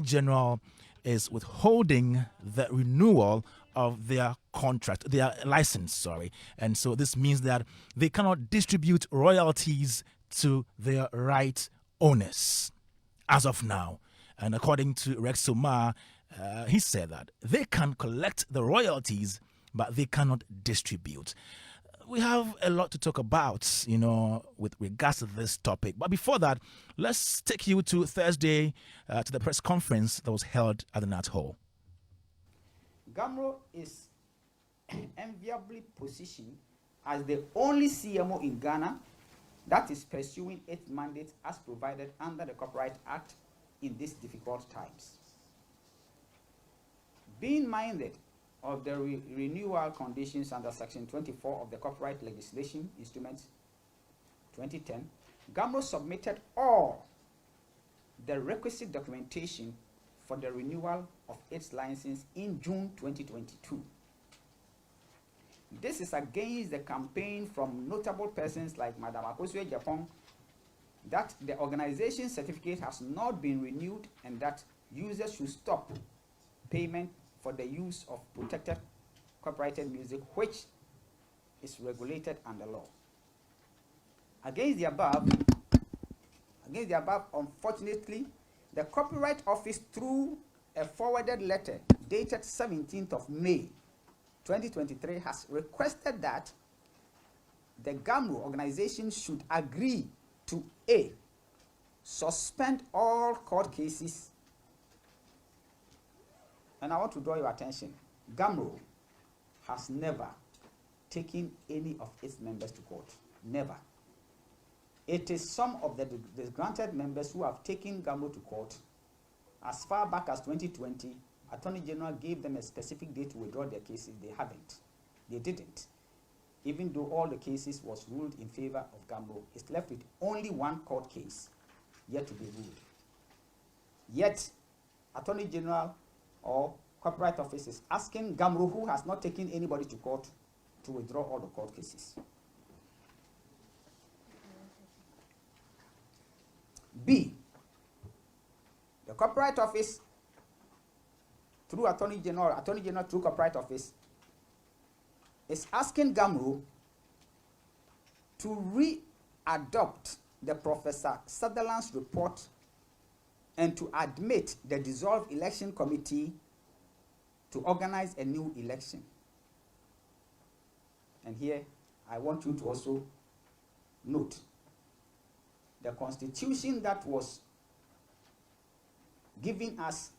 General is withholding the renewal of their contract, their license, sorry. And so this means that they cannot distribute royalties to their right owners as of now. And according to Rex Sumar, he said that they can collect the royalties, but they cannot distribute. We have a lot to talk about, with regards to this topic. But before that, let's take you to Thursday to the press conference that was held at the Nat Hall. GHAMRO is enviably positioned as the only CMO in Ghana that is pursuing its mandate as provided under the Copyright Act in these difficult times. Being minded of the renewal conditions under Section 24 of the Copyright Legislation Instrument 2010, GHAMRO submitted all the requisite documentation for the renewal of its license in June 2022. This is against the campaign from notable persons like Madam Akosua Japan that the organization certificate has not been renewed and that users should stop payment for the use of protected copyrighted music, which is regulated under law. Against the above, unfortunately, the Copyright Office, through a forwarded letter dated 17th of May 2023, has requested that the GHAMRO organization should agree to A, suspend all court cases. And I want to draw your attention. GHAMRO has never taken any of its members to court. Never. It is some of the disgruntled members who have taken GHAMRO to court. As far back as 2020, Attorney General gave them a specific date to withdraw their cases. They haven't. They didn't. Even though all the cases was ruled in favor of GHAMRO, it's left with only one court case yet to be ruled. Yet, Attorney General or Copyright Office is asking GHAMRO, who has not taken anybody to court, to withdraw all the court cases. B, the Copyright Office, through Attorney General through Copyright Office, is asking GHAMRO to re-adopt the Professor Sutherland's report and to admit the dissolved election committee to organize a new election. And here, I want you to also note the constitution that was given us,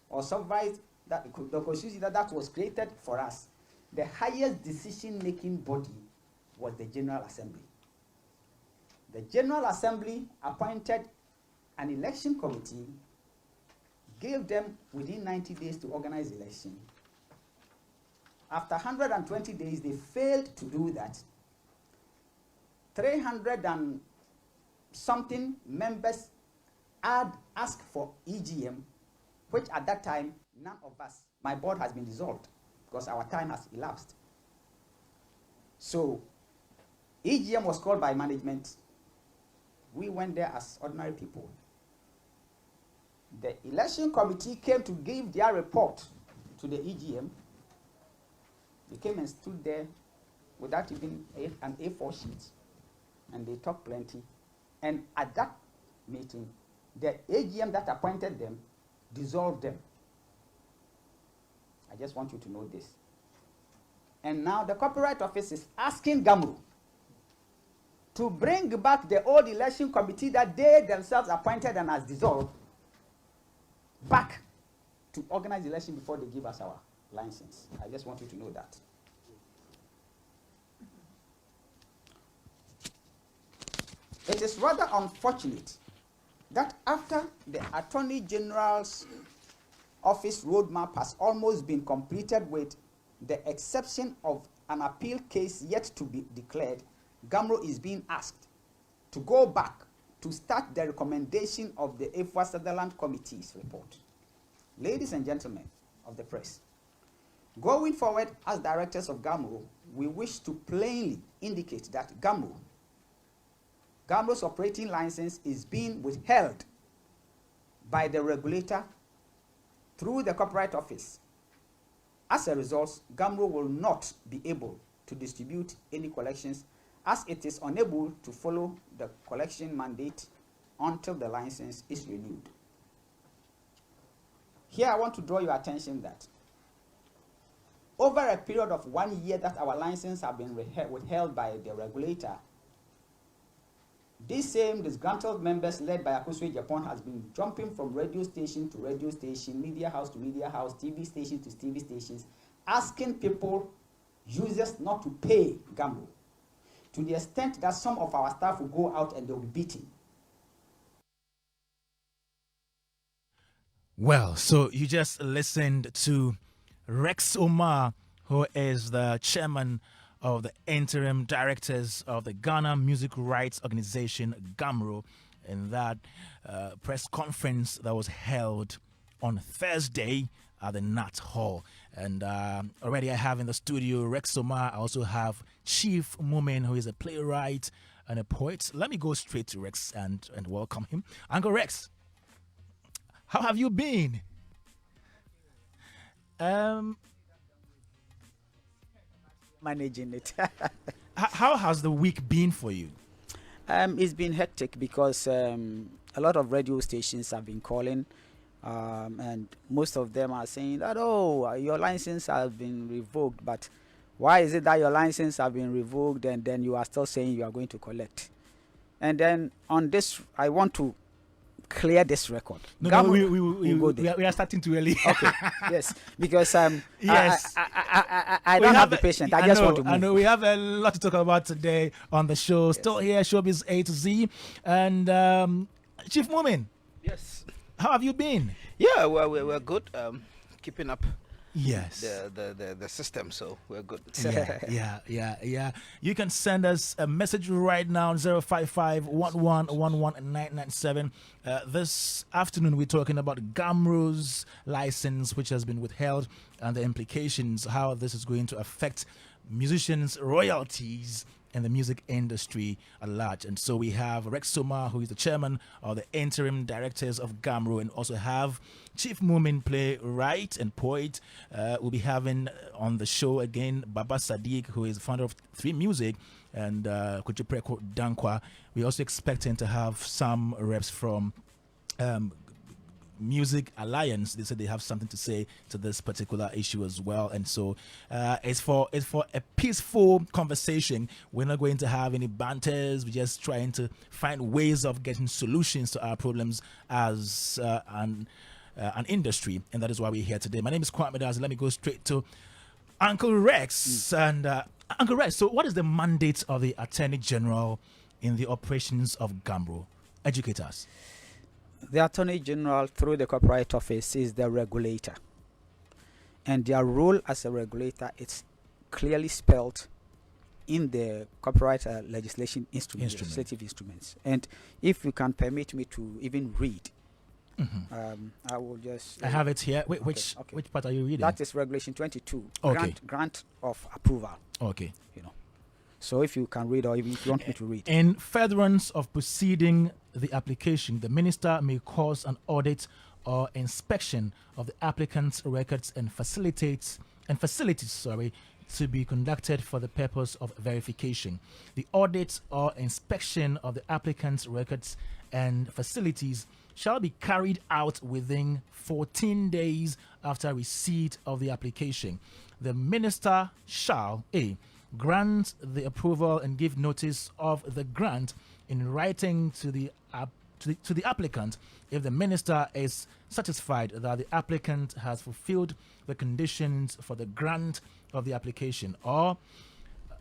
or supervised, that the constitution that was created for us, the highest decision-making body was the General Assembly. The General Assembly appointed an election committee, gave them within 90 days to organize election. After 120 days, they failed to do that. 300 and something members asked for EGM, which at that time, none of us, my board has been dissolved because our time has elapsed. So, EGM was called by management. We went there as ordinary people. The election committee came to give their report to the EGM. They came and stood there without even an A4 sheet, and they talked plenty. And at that meeting, the AGM that appointed them dissolved them. I just want you to know this. And now the Copyright Office is asking GHAMRO to bring back the old election committee that they themselves appointed and has dissolved back to organize the election before they give us our license. I just want you to know that. It is rather unfortunate that after the Attorney General's office roadmap has almost been completed with the exception of an appeal case yet to be declared, GHAMRO is being asked to go back to start the recommendation of the Efwa Sutherland Committee's report. Ladies and gentlemen of the press, going forward as directors of GHAMRO, we wish to plainly indicate that GHAMRO's operating license is being withheld by the regulator through the Copyright Office. As a result, GHAMRO will not be able to distribute any collections as it is unable to follow the collection mandate until the license is renewed. Here I want to draw your attention that over a period of 1 year that our license have been withheld by the regulator, these same disgruntled members led by Akosua Japan has been jumping from radio station to radio station, media house to media house, TV station to TV stations, asking people, users, not to pay GHAMRO, to the extent that some of our staff will go out and they'll be beaten. Well, so you just listened to Rex Omar, who is the chairman of the interim directors of the Ghana Music Rights Organization, GHAMRO, in that press conference that was held on Thursday at the Nat Hall. And already I have in the studio Rex Omar. I also have Chief Mumin, who is a playwright and a poet. Let me go straight to Rex and welcome him. Uncle Rex, how have you been? Managing it. How has the week been for you? It's been hectic because a lot of radio stations have been calling, and most of them are saying that, oh, your license has been revoked, but why is it that your license has been revoked and then you are still saying you are going to collect? And then on this, I want to clear this record. No, we are starting too early. Okay, yes, because yes, I don't have the patience. I just want to move. I know we have a lot to talk about today on the show. Yes. Still here, Showbiz A to Z, and Chief Mumin. Yes. How have you been? Yeah, we're good. Keeping up. Yes. The system, so we're good. Yeah. You can send us a message right now, 055-1111-997. This afternoon, we're talking about GHAMRO's license, which has been withheld, and the implications, how this is going to affect musicians' royalties in the music industry at large. And so we have Rex Soma, who is the chairman of the interim directors of GHAMRO, and also have Chief Mumin, playwright and poet. We'll be having on the show again Baba Sadiq, who is the founder of 3 Music, and Kuchipreko Dankwa. We're also expecting to have some reps from Music Alliance. They said they have something to say to this particular issue as well, and so it's for a peaceful conversation. We're not going to have any banters. We're just trying to find ways of getting solutions to our problems as an industry, and that is why we're here today. My name is Kwame Dadzie. Let me go straight to Uncle Rex. And Uncle Rex, so what is the mandate of the Attorney General in the operations of GHAMRO? Educate us. The Attorney General, through the Copyright Office, is the regulator. And their role as a regulator is clearly spelled in the copyright legislation legislative instruments. And if you can permit me to even read, I will just... I have it here. Which part are you reading? That is Regulation 22, okay. grant of approval. Okay. So if you can read, or if you want me to read. In furtherance of proceeding the application, the minister may cause an audit or inspection of the applicant's records and facilities to be conducted for the purpose of verification. The audit or inspection of the applicant's records and facilities shall be carried out within 14 days after receipt of the application. The minister shall grant the approval and give notice of the grant in writing to the applicant if the minister is satisfied that the applicant has fulfilled the conditions for the grant of the application, or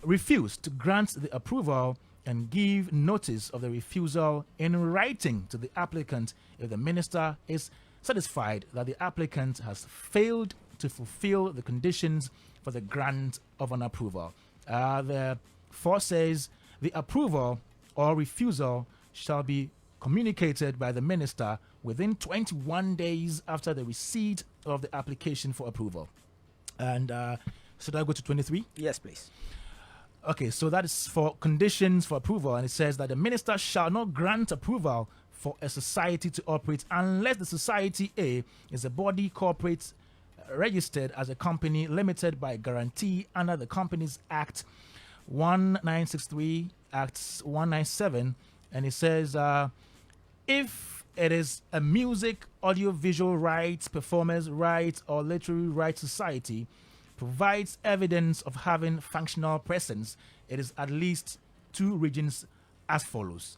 refuse to grant the approval and give notice of the refusal in writing to the applicant if the minister is satisfied that the applicant has failed to fulfill the conditions for the grant of an approval. The 4 says the approval or refusal shall be communicated by the minister within 21 days after the receipt of the application for approval. And should I go to 23? Yes, please. Okay, so that is for conditions for approval, and it says that the minister shall not grant approval for a society to operate unless the Society A is a body corporate registered as a company limited by guarantee under the Companies Act 1963, Acts 197, and it says if it is a music, audiovisual rights, performance rights, or literary rights society, provides evidence of having functional presence, it is at least 2 regions as follows.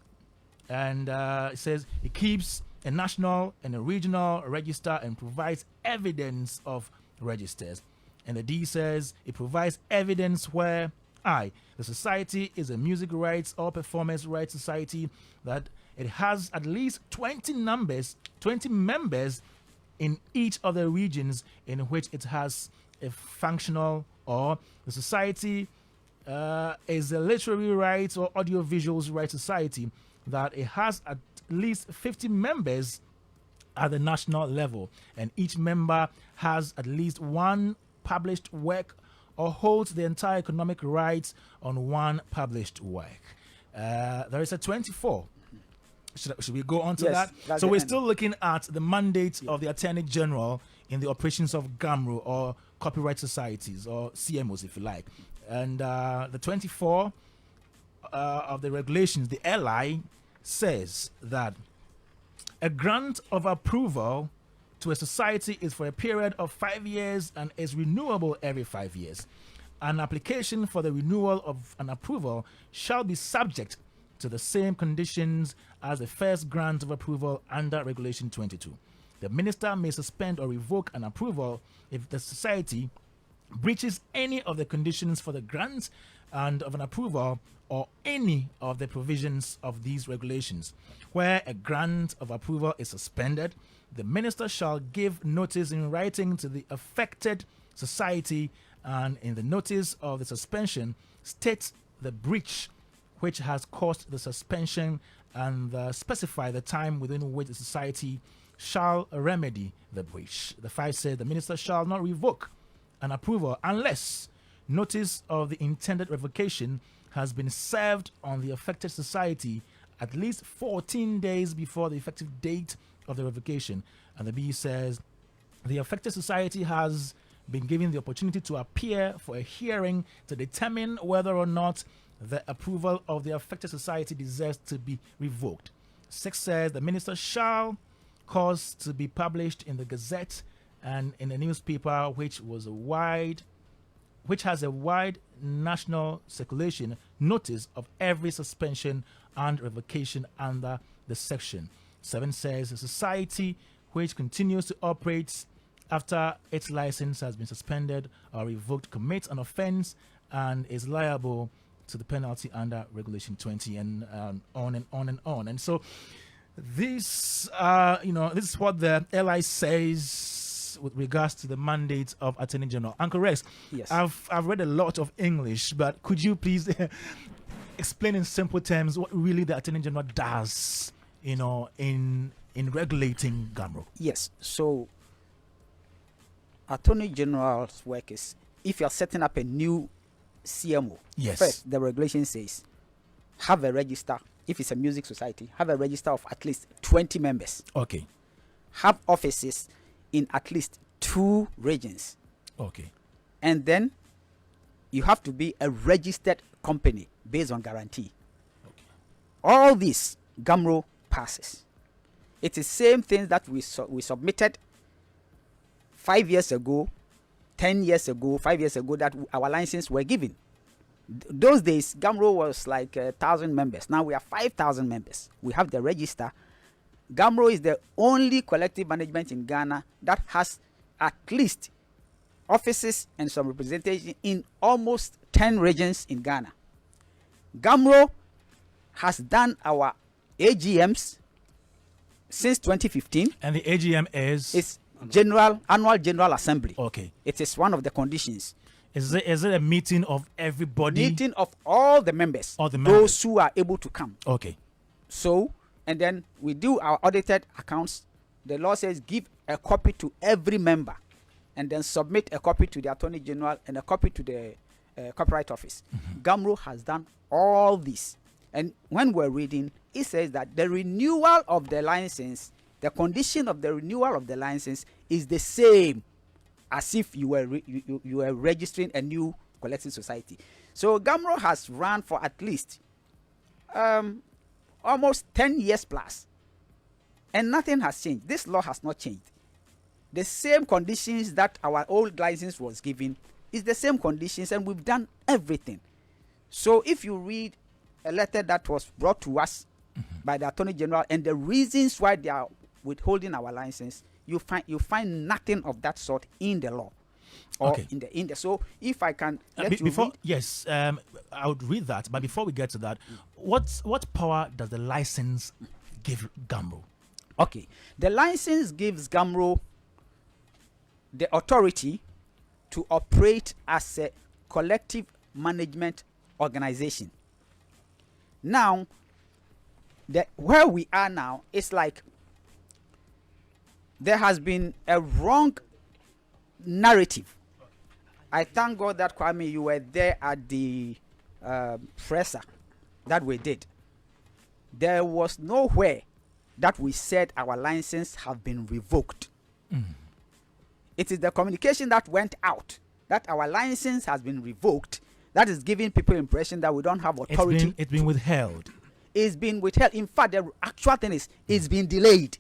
And it says it keeps a national and a regional register and provides evidence of registers. And the D says it provides evidence where I, the society is a music rights or performance rights society, that it has at least 20 members in each of the regions in which it has a functional, or the society is a literary rights or audiovisuals rights society, that it has at least 50 members at the national level, and each member has at least 1 published work or holds the entire economic rights on 1 published work. There is a 24. Should we go on to Yes, that? So we're still looking at the mandate of the Attorney General in the operations of GHAMRO, or copyright societies, or CMOs if you like. And the 24 of the regulations, the LI, says that a grant of approval to a society is for a period of 5 years and is renewable every 5 years. An application for the renewal of an approval shall be subject to the same conditions as the first grant of approval under Regulation 22. The minister may suspend or revoke an approval if the society breaches any of the conditions for the grant and of an approval or any of the provisions of these regulations. Where a grant of approval is suspended, the minister shall give notice in writing to the affected society, and in the notice of the suspension state the breach which has caused the suspension and specify the time within which the society shall remedy the breach. The 5 said the minister shall not revoke an approval unless notice of the intended revocation has been served on the affected society at least 14 days before the effective date of the revocation. And the B says the affected society has been given the opportunity to appear for a hearing to determine whether or not the approval of the affected society deserves to be revoked. 6 says the minister shall cause to be published in the Gazette and in a newspaper which has a wide national circulation notice of every suspension and revocation under the section. 7 says a society which continues to operate after its license has been suspended or revoked commits an offense and is liable to the penalty under Regulation 20, and on and on and on. And so this, this is what the LI says with regards to the mandate of Attorney General. Uncle Rex, yes, I've read a lot of English, but could you please explain in simple terms what really the Attorney General does, in regulating GHAMRO? Yes. So Attorney General's work is, if you are setting up a new CMO, yes, first the regulation says have a register. If it's a music society, have a register of at least 20 members. Okay. Have offices in at least 2 regions. Okay. And then you have to be a registered company based on guarantee. Okay. All this GHAMRO passes. It is same thing that we submitted 5 years ago, 10 years ago, 5 years ago, that our license were given. Those days, GHAMRO was like 1,000 members. Now we have 5,000 members. We have the register. GHAMRO is the only collective management in Ghana that has at least offices and some representation in almost 10 regions in Ghana. GHAMRO has done our AGMs since 2015. And the AGM is? It's annual general assembly. Okay. It is one of the conditions. Is it a meeting of everybody? Meeting of all the members. All the members. Those who are able to come. Okay. So, and then we do our audited accounts. The law says give a copy to every member, and then submit a copy to the Attorney General and a copy to the Copyright Office. GHAMRO has done all this. And when we're reading, it says that the renewal of the license, the condition of the renewal of the license is the same as if you were registering a new collecting society. So GHAMRO has run for at least almost 10 years plus, and nothing has changed. This law has not changed. The same conditions that our old license was given is the same conditions, and we've done everything. So if you read a letter that was brought to us by the Attorney General and the reasons why they are withholding our license, you find nothing of that sort in the law or in the. So if I can let you before read. yes, I would read that. But before we get to that, what power does the license give GHAMRO? Okay, the license gives GHAMRO the authority to operate as a collective management organization. Now, where we are now is like there has been a wrong narrative. I thank God that, Kwame, you were there at the presser that we did. There was nowhere that we said our license have been revoked. It is the communication that went out that our license has been revoked that is giving people impression that we don't have authority. It's been withheld. It's been withheld. In fact, the actual thing is it's been delayed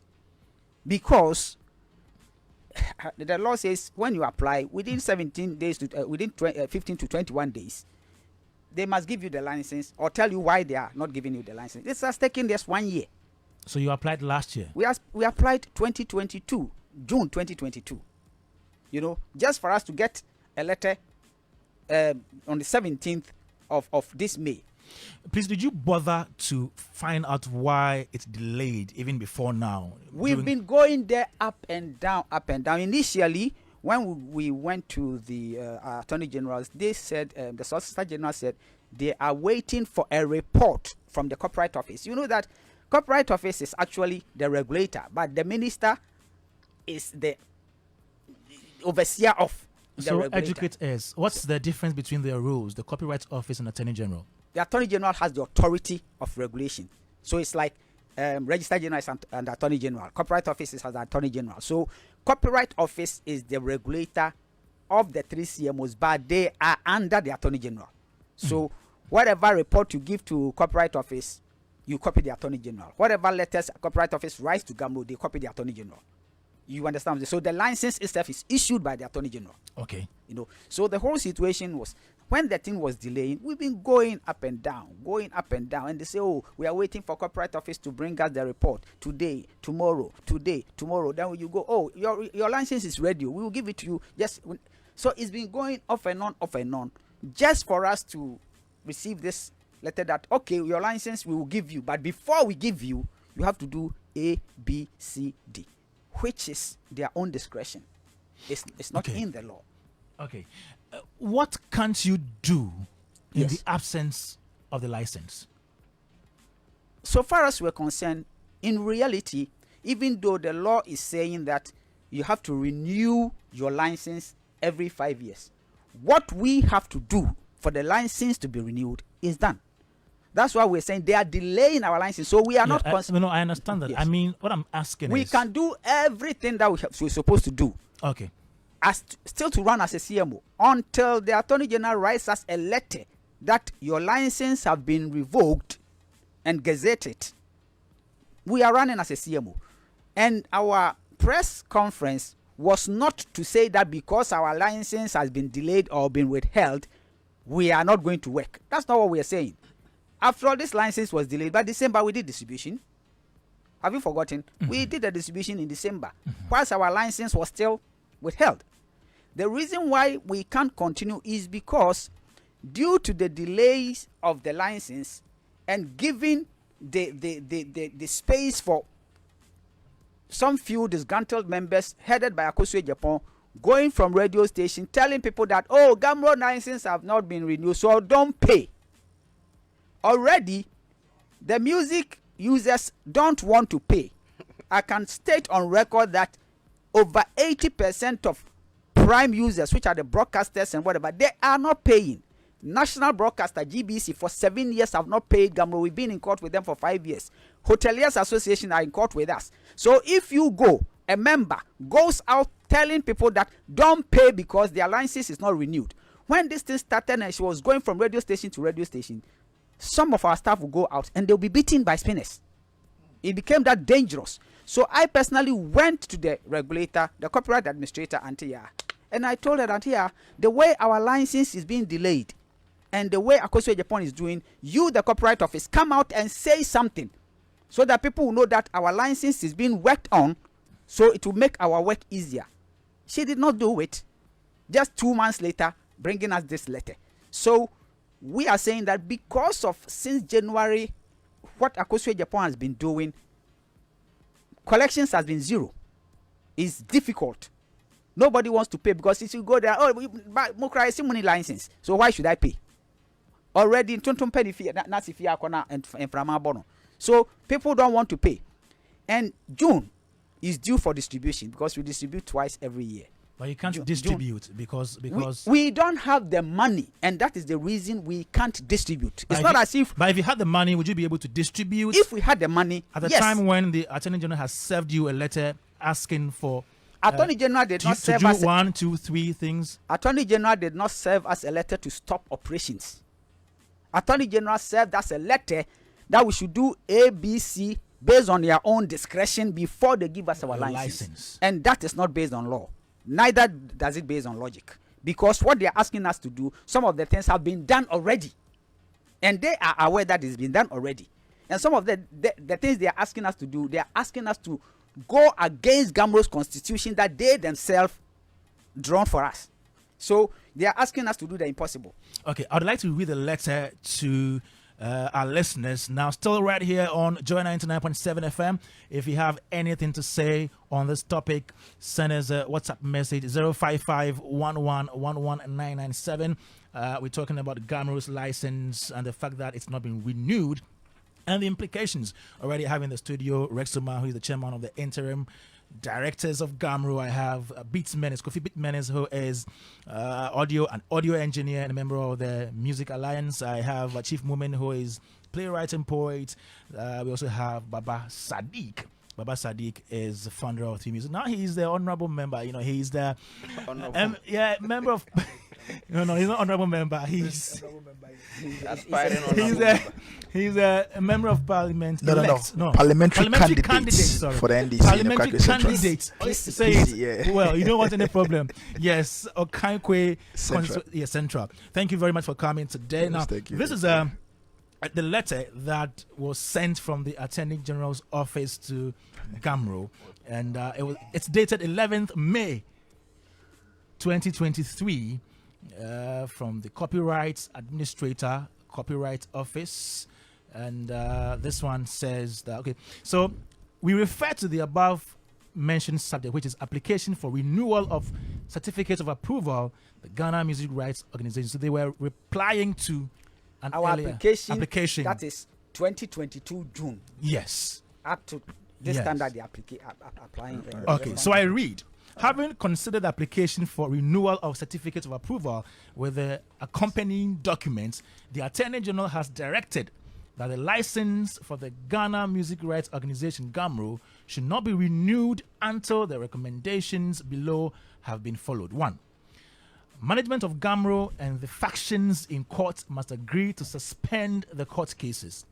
because the law says when you apply within 17 days to within 15 to 21 days, they must give you the license or tell you why they are not giving you the license. This has taken just 1 year. So you applied last year? We applied 2022, June 2022. You know, just for us to get a letter on the 17th of this May. Please, did you bother to find out why it's delayed even before now? We've been going there up and down, up and down. Initially, when we went to the Attorney Generals, they said, the Solicitor General said, they are waiting for a report from the Corporate Office. You know that Corporate Office is actually the regulator, but the minister is the overseer of the regulator. Educate us. What's the difference between their rules, the Copyright Office and Attorney General? The Attorney General has the authority of regulation. So it's like Register General and Attorney General. Copyright Office has the Attorney General. So Copyright Office is the regulator of the three CMOs, but they are under the Attorney General. So whatever report you give to Copyright Office, you copy the Attorney General. Whatever letters Copyright Office writes to GHAMRO, they copy the Attorney General. You understand? So the license itself is issued by the Attorney General. Okay. You know, so the whole situation was when the thing was delaying, we've been going up and down, and they say, oh, we are waiting for Corporate Office to bring us the report today, tomorrow. Then when you go, oh, your license is ready, we will give it to you. So it's been going off and on, just for us to receive this letter that, okay, your license we will give you, but before we give you, you have to do A, B, C, D, which is their own discretion. It's not in the law. Okay. What can't you do in Yes. the absence of the license? So far as we're concerned, in reality, even though the law is saying that you have to renew your license every 5 years, what we have to do for the license to be renewed is done. That's why we're saying they are delaying our license. So we are not. No, I understand that. Yes. I mean, what I'm asking we is, can do everything that we're supposed to do. Okay. Still to run as a CMO until the Attorney General writes us a letter that your license have been revoked and gazetted. We are running as a CMO, and our press conference was not to say that because our license has been delayed or been withheld, we are not going to work. That's not what we are saying. After all, this license was delayed. By December, we did distribution. Have you forgotten? We did the distribution in December, whilst our license was still withheld. The reason why we can't continue is because due to the delays of the license and giving the space for some few disgruntled members headed by Akosua Japan going from radio station telling people that, oh, GHAMRO license have not been renewed, so don't pay. Already, the music users don't want to pay. I can state on record that over 80% of prime users, which are the broadcasters and whatever, they are not paying. National broadcaster GBC for 7 years have not paid GHAMRO. We've been in court with them for 5 years. Hoteliers Association are in court with us. So if you go, a member goes out telling people that don't pay because their license is not renewed. When this thing started and she was going from radio station to radio station, some of our staff will go out and they'll be beaten by spinners. It became that dangerous. So I personally went to the regulator, the copyright administrator, Antia, and I told her, Antia, the way our license is being delayed and the way Akosua Japan is doing, you, the copyright office, come out and say something so that people will know that our license is being worked on, so it will make our work easier. She did not do it. Just 2 months later, bringing us this letter. So we are saying that because of since January, what Akosua Japan has been doing, collections has been zero. It's difficult. Nobody wants to pay because if you go there, oh, Mukra is money license, so why should I pay? Already, so people don't want to pay. And June is due for distribution because we distribute twice every year. But you can't distribute because we don't have the money, and that is the reason we can't distribute. It's not as if. But if you had the money, would you be able to distribute? If we had the money, at the time when the Attorney General has served you a letter asking for. Attorney General did not serve us 1, 2, 3 things. Attorney General did not serve us a letter to stop operations. Attorney General served us a letter that we should do ABC based on their own discretion before they give us our license. And that is not based on law. Neither does it based on logic. Because what they are asking us to do, some of the things have been done already. And they are aware that it's been done already. And some of the things they are asking us to do, they are asking us to go against GHAMRO's constitution that they themselves drawn for us. So they are asking us to do the impossible. Okay, I'd like to read a letter to our listeners. Now, still right here on Joy 99.7 FM. If you have anything to say on this topic, send us a WhatsApp message 055-1111-997. We're talking about GHAMRO's license and the fact that it's not been renewed and the implications. Already having the studio Rexuma, who is the chairman of the interim directors of GHAMRO. I have Beats Menace, Kofi Beat Menace, who is an audio engineer and a member of the Music Alliance. I have Chief Mumin, who is playwright and poet. We also have Baba Sadiq. Baba Sadiq is the founder of 3 Music. Now he's the honorable member. You know, he's the member of. No, he's not honorable member. He's aspiring honorable. He's a member of parliament. No. Parliamentary candidate for the NDC. Parliamentary candidate. Well, you don't want any problem. Yes, Okankwe Central. Thank you very much for coming today. Now, this is the letter that was sent from the Attorney General's office to GHAMRO, and it's dated 11th May 2023 from the Copyright Administrator, Copyright Office. And this one says that, okay, so we refer to the above mentioned subject, which is application for renewal of certificate of approval, the Ghana Music Rights Organization. So they were replying to our application that is 2022 June. Yes. Up to this standard they are applying. Okay, so I read. Having considered the application for renewal of certificate of approval with the accompanying documents, the Attorney General has directed that the license for the Ghana Music Rights Organization, GHAMRO, should not be renewed until the recommendations below have been followed. 1. Management of GHAMRO and the factions in court must agree to suspend the court cases.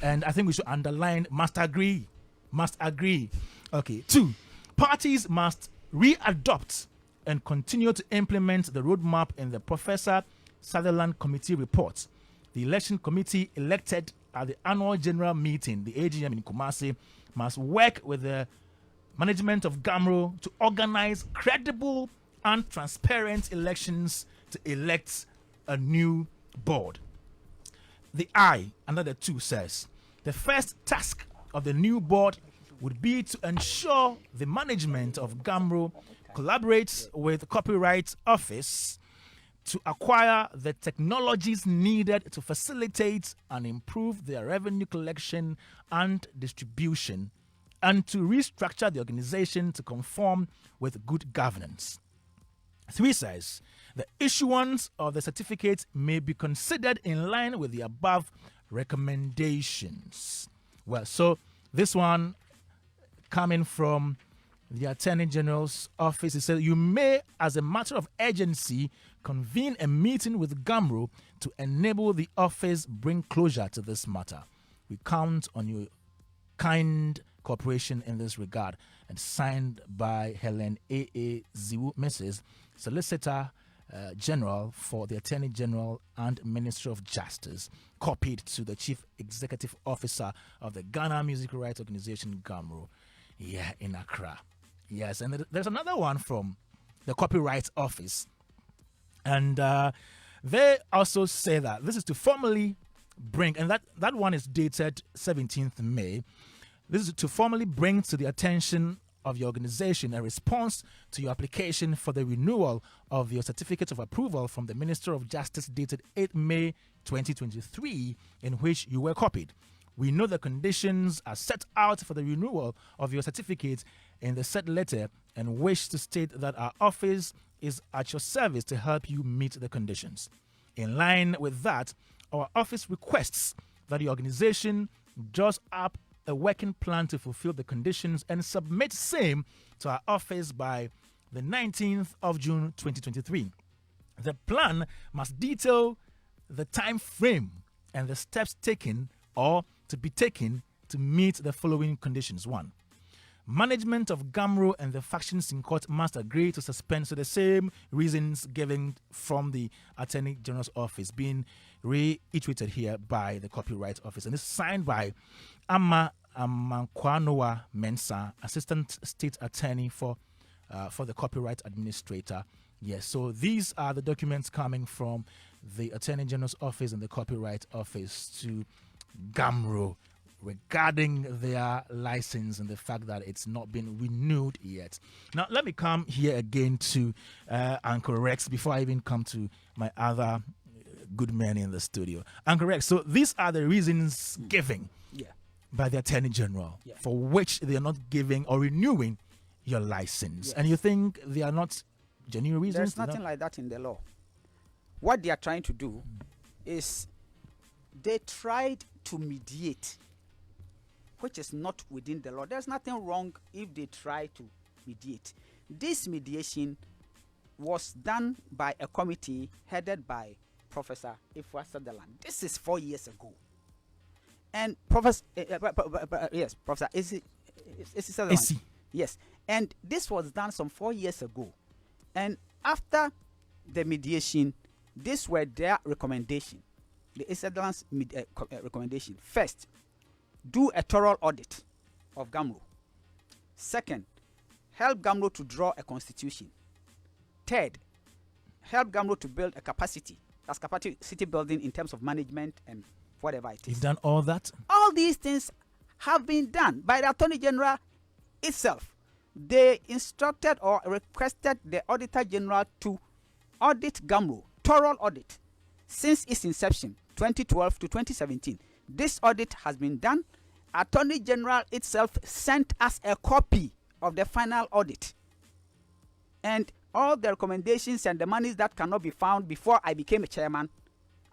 And I think we should underline must agree. Must agree. Okay. 2. Parties must readopt and continue to implement the roadmap in the Professor Sutherland Committee report. The election committee elected at the annual general meeting, the AGM in Kumasi, must work with the management of GHAMRO to organize credible and transparent elections to elect a new board. The I, another 2, says, the first task of the new board would be to ensure the management of GHAMRO collaborates with the Copyright Office to acquire the technologies needed to facilitate and improve their revenue collection and distribution, and to restructure the organization to conform with good governance. 3 says the issuance of the certificate may be considered in line with the above recommendations. Well, so this one coming from the Attorney General's office, it says you may, as a matter of urgency, convene a meeting with GHAMRO to enable the office bring closure to this matter. We count on your kind cooperation in this regard. And signed by Helen A.A. Ziwu, Mrs. Solicitor General for the Attorney General and Ministry of Justice, copied to the Chief Executive Officer of the Ghana Music Rights Organization, GHAMRO, in Accra. Yes, and there's another one from the Copyright Office. And they also say that this is to formally bring, and that one is dated 17th May. This is to formally bring to the attention of your organization a response to your application for the renewal of your certificate of approval from the Minister of Justice dated 8 May 2023, in which you were copied. We know the conditions are set out for the renewal of your certificate in the said letter and wish to state that our office is at your service to help you meet the conditions. In line with that, our office requests that the organization draws up a working plan to fulfill the conditions and submit same to our office by the 19th of June 2023. The plan must detail the time frame and the steps taken or to be taken to meet the following conditions. 1. Management of GHAMRO and the factions in court must agree to suspend. So the same reasons given from the Attorney General's office being reiterated here by the Copyright Office. And this is signed by Amma Amankwanoa Mensah, Assistant State Attorney for the Copyright Administrator. Yes, so these are the documents coming from the Attorney General's office and the Copyright Office to GHAMRO regarding their license and the fact that it's not been renewed yet. Now, let me come here again to Uncle Rex before I even come to my other good men in the studio. Uncle Rex, so these are the reasons given by the Attorney General for which they are not giving or renewing your license. And you think they are not genuine reasons? There's nothing like that in the law. What they are trying to do is they tried to mediate, which is not within the law. There's nothing wrong if they try to mediate. This mediation was done by a committee headed by Professor Ifwa Sutherland. This is 4 years ago. And Professor, Professor Sutherland. Yes. And this was done some 4 years ago. And after the mediation, these were their recommendation. The Sutherland's recommendation. First, do a thorough audit of GHAMRO. Second, help GHAMRO to draw a constitution. Third, help GHAMRO to build a capacity. That's capacity building in terms of management and whatever it is. You've done all that? All these things have been done by the Attorney General itself. They instructed or requested the Auditor General to audit GHAMRO, thorough audit, since its inception, 2012 to 2017. This audit has been done. Attorney General itself sent us a copy of the final audit. And all the recommendations and the monies that cannot be found before I became a chairman,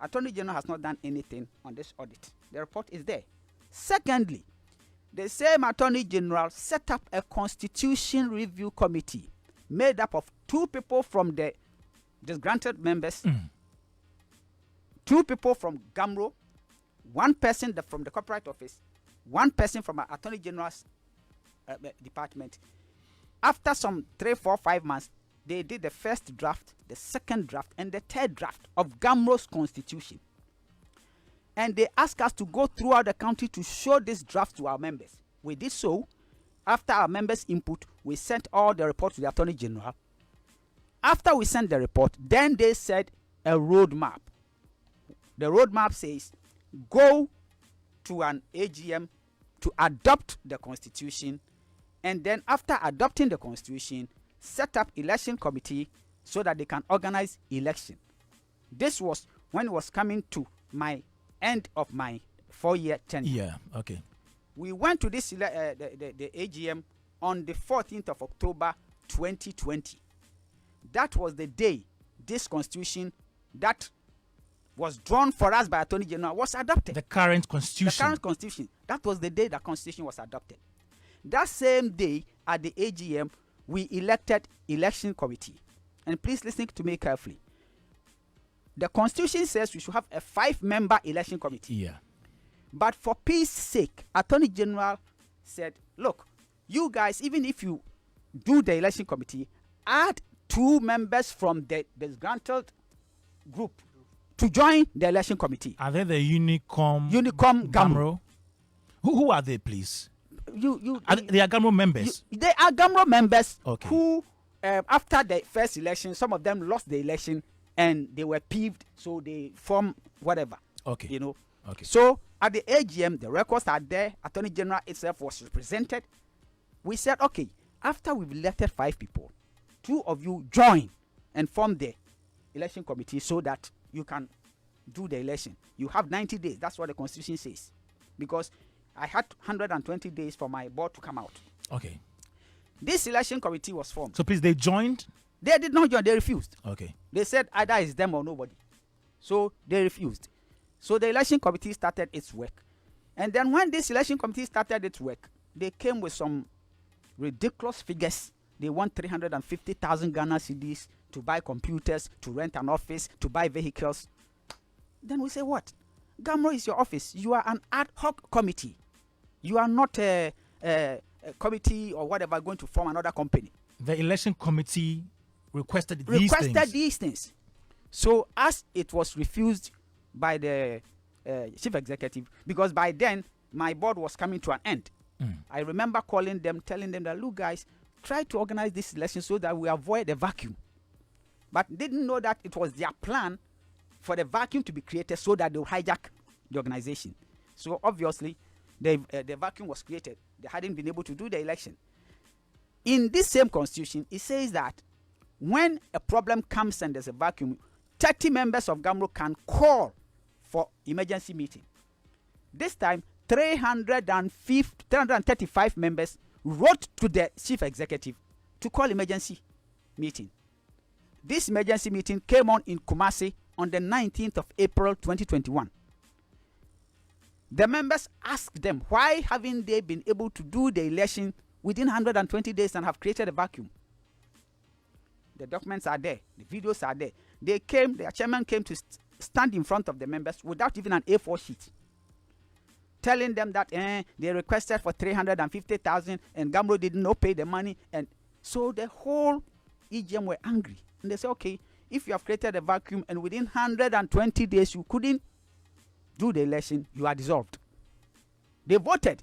Attorney General has not done anything on this audit. The report is there. Secondly, the same Attorney General set up a Constitution Review Committee made up of 2 people from the disgruntled members, 2 people from GHAMRO, 1 person from the Copyright Office, 1 person from our Attorney General's department. After some 3, 4, 5 months, they did the first draft, the second draft, and the third draft of GHAMRO's constitution. And they asked us to go throughout the country to show this draft to our members. We did so. After our members' input, we sent all the reports to the Attorney General. After we sent the report, then they said a roadmap. The roadmap says, go to an AGM to adopt the constitution, and then after adopting the constitution, set up election committee so that they can organize election. This was when it was coming to my end of my 4-year tenure. Yeah, okay. We went to this the AGM on the 14th of October 2020. that was the day this constitution that was drawn for us by Attorney General was adopted. The current constitution. The current constitution. That was the day the constitution was adopted. That same day at the AGM, we elected election committee. And please listen to me carefully. The constitution says we should have a 5-member election committee. Yeah. But for peace sake, Attorney General said, look, you guys, even if you do the election committee, add 2 members from the disgruntled group to join the election committee. Are they the Unicom GHAMRO? Who are they, please? They are GHAMRO members. They are GHAMRO members who, after the first election, some of them lost the election and they were peeved, so they formed whatever. Okay. You know. Okay. So at the AGM, the records are there. Attorney General itself was represented. We said, okay, after we've elected 5 people, 2 of you join and form the election committee so that you can do the election. You have 90 days. That's what the constitution says. Because I had 120 days for my board to come out. Okay. This election committee was formed. So please, they joined? They did not join. They refused. Okay. They said either it's them or nobody. So they refused. So the election committee started its work. And then when this election committee started its work, they came with some ridiculous figures. They want 350,000 Ghana cedis to buy computers, to rent an office, to buy vehicles. Then we say, what? GHAMRO is your office. You are an ad hoc committee. You are not a committee or whatever going to form another company. The election committee requested these things. So as it was refused by the chief executive, because by then my board was coming to an end. I remember calling them, telling them that, look guys, try to organize this election so that we avoid a vacuum. But didn't know that it was their plan for the vacuum to be created so that they will hijack the organization. So obviously, the vacuum was created. They hadn't been able to do the election. In this same constitution, it says that when a problem comes and there's a vacuum, 30 members of GHAMRO can call for emergency meeting. This time, 335 members wrote to the chief executive to call emergency meeting. This emergency meeting came on in Kumasi on the 19th of April 2021. The members asked them, why haven't they been able to do the election within 120 days and have created a vacuum? The documents are there. The videos are there. They came, their chairman came to stand in front of the members without even an A4 sheet, telling them that they requested for 350,000 and GHAMRO did not pay the money. And so the whole EGM were angry. And they said, okay, if you have created a vacuum and within 120 days you couldn't do the election, you are dissolved. They voted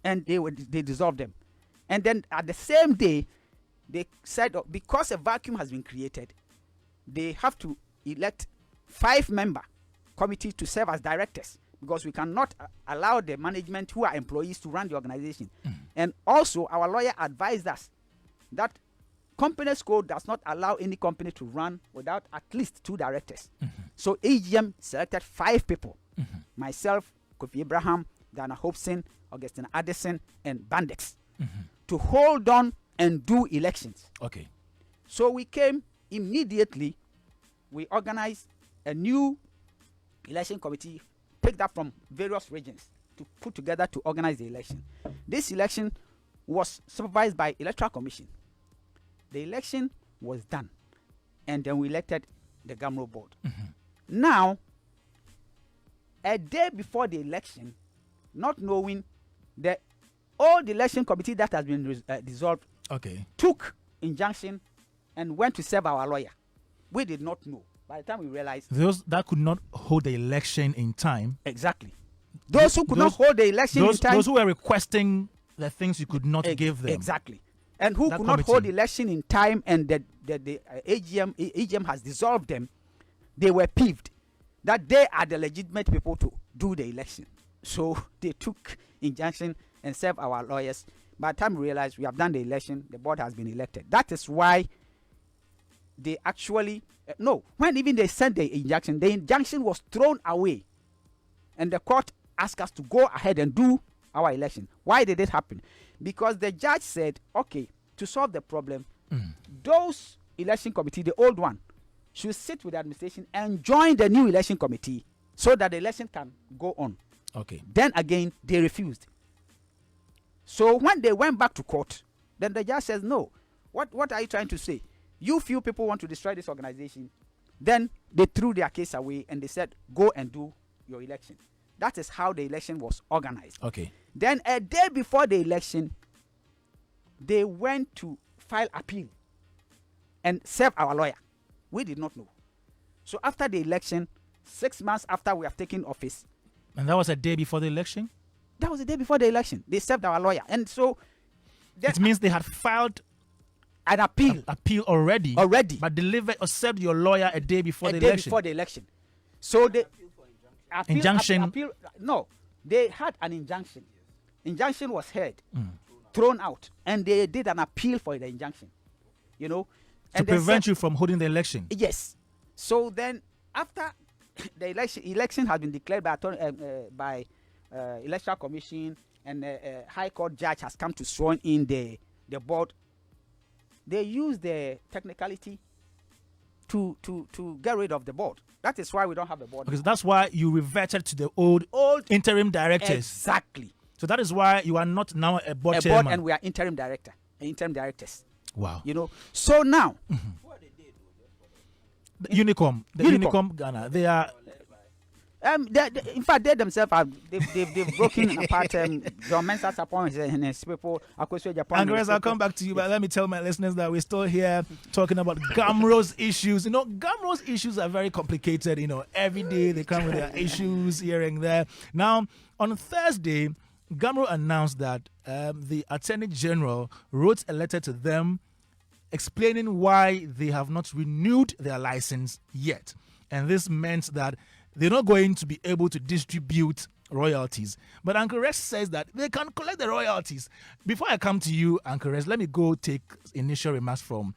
and they dissolved them. And then at the same day, they said, because a vacuum has been created, they have to elect 5-member committee to serve as directors, because we cannot allow the management who are employees to run the organization. And also, our lawyer advised us that company's code does not allow any company to run without at least 2 directors. So AGM selected 5 people. Myself, Kofi Abraham, Dana Hobson, Augustine Addison, and Bandex, to hold on and do elections. Okay. So we came immediately. We organized a new election committee picked up from various regions to put together to organize the election. This election was supervised by Electoral Commission. The election was done, and then we elected the GHAMRO board. Now, a day before the election, not knowing, the old election committee that has been dissolved took injunction and went to serve our lawyer. We did not know. By the time we realized, those that could not hold the election in time. Exactly. Those who could not hold the election in time. Those who were requesting the things you could not give them. Exactly. And who could not hold the election in time, and the AGM has dissolved them, they were peeved that they are the legitimate people to do the election. So they took injunction and served our lawyers. By the time we realized we have done the election, the board has been elected. That is why they actually, when even they sent the injunction was thrown away. And the court asked us to go ahead and do our election. Why did it happen? Because the judge said, okay, to solve the problem, those election committee, the old one, should sit with the administration and join the new election committee so that the election can go on. Okay. Then again, they refused. So when they went back to court, then the judge says, no. What are you trying to say? You few people want to destroy this organization. Then they threw their case away and they said, go and do your election. That is how the election was organized. Okay. Then a day before the election, they went to file appeal and serve our lawyer. We did not know. So after the election, 6 months after we have taken office. And that was a day before the election? That was the day before the election. They served our lawyer. And so... It means they had filed an appeal. Appeal already. But delivered or served your lawyer a day before the election. A day before the election. So the... Injunction. No. They had an injunction. Injunction was heard. Thrown out. And they did an appeal for the injunction. You know? To prevent you from holding the election. Yes. So then, after the election has been declared by Electoral Commission and High Court judge has come to sworn in the board, they use the technicality to get rid of the board. That is why we don't have a board. Because that's why you reverted to the old interim directors. Exactly. So that is why you are not now a board chairman. Board, and we are interim directors. Wow. You know. So now, the Unicom Ghana, they are. In fact, they themselves they've broken apart. John Mensah's appointments and his people. And Grace, I'll come back to you, but let me tell my listeners that we're still here talking about GHAMRO's issues. You know, GHAMRO's issues are very complicated. You know, every day they come with their issues here and there. Now, on Thursday, GHAMRO announced that the Attorney General wrote a letter to them explaining why they have not renewed their license yet. And this meant that they're not going to be able to distribute royalties. But Uncle Rex says that they can collect the royalties. Before I come to you, Uncle Rex, let me go take initial remarks from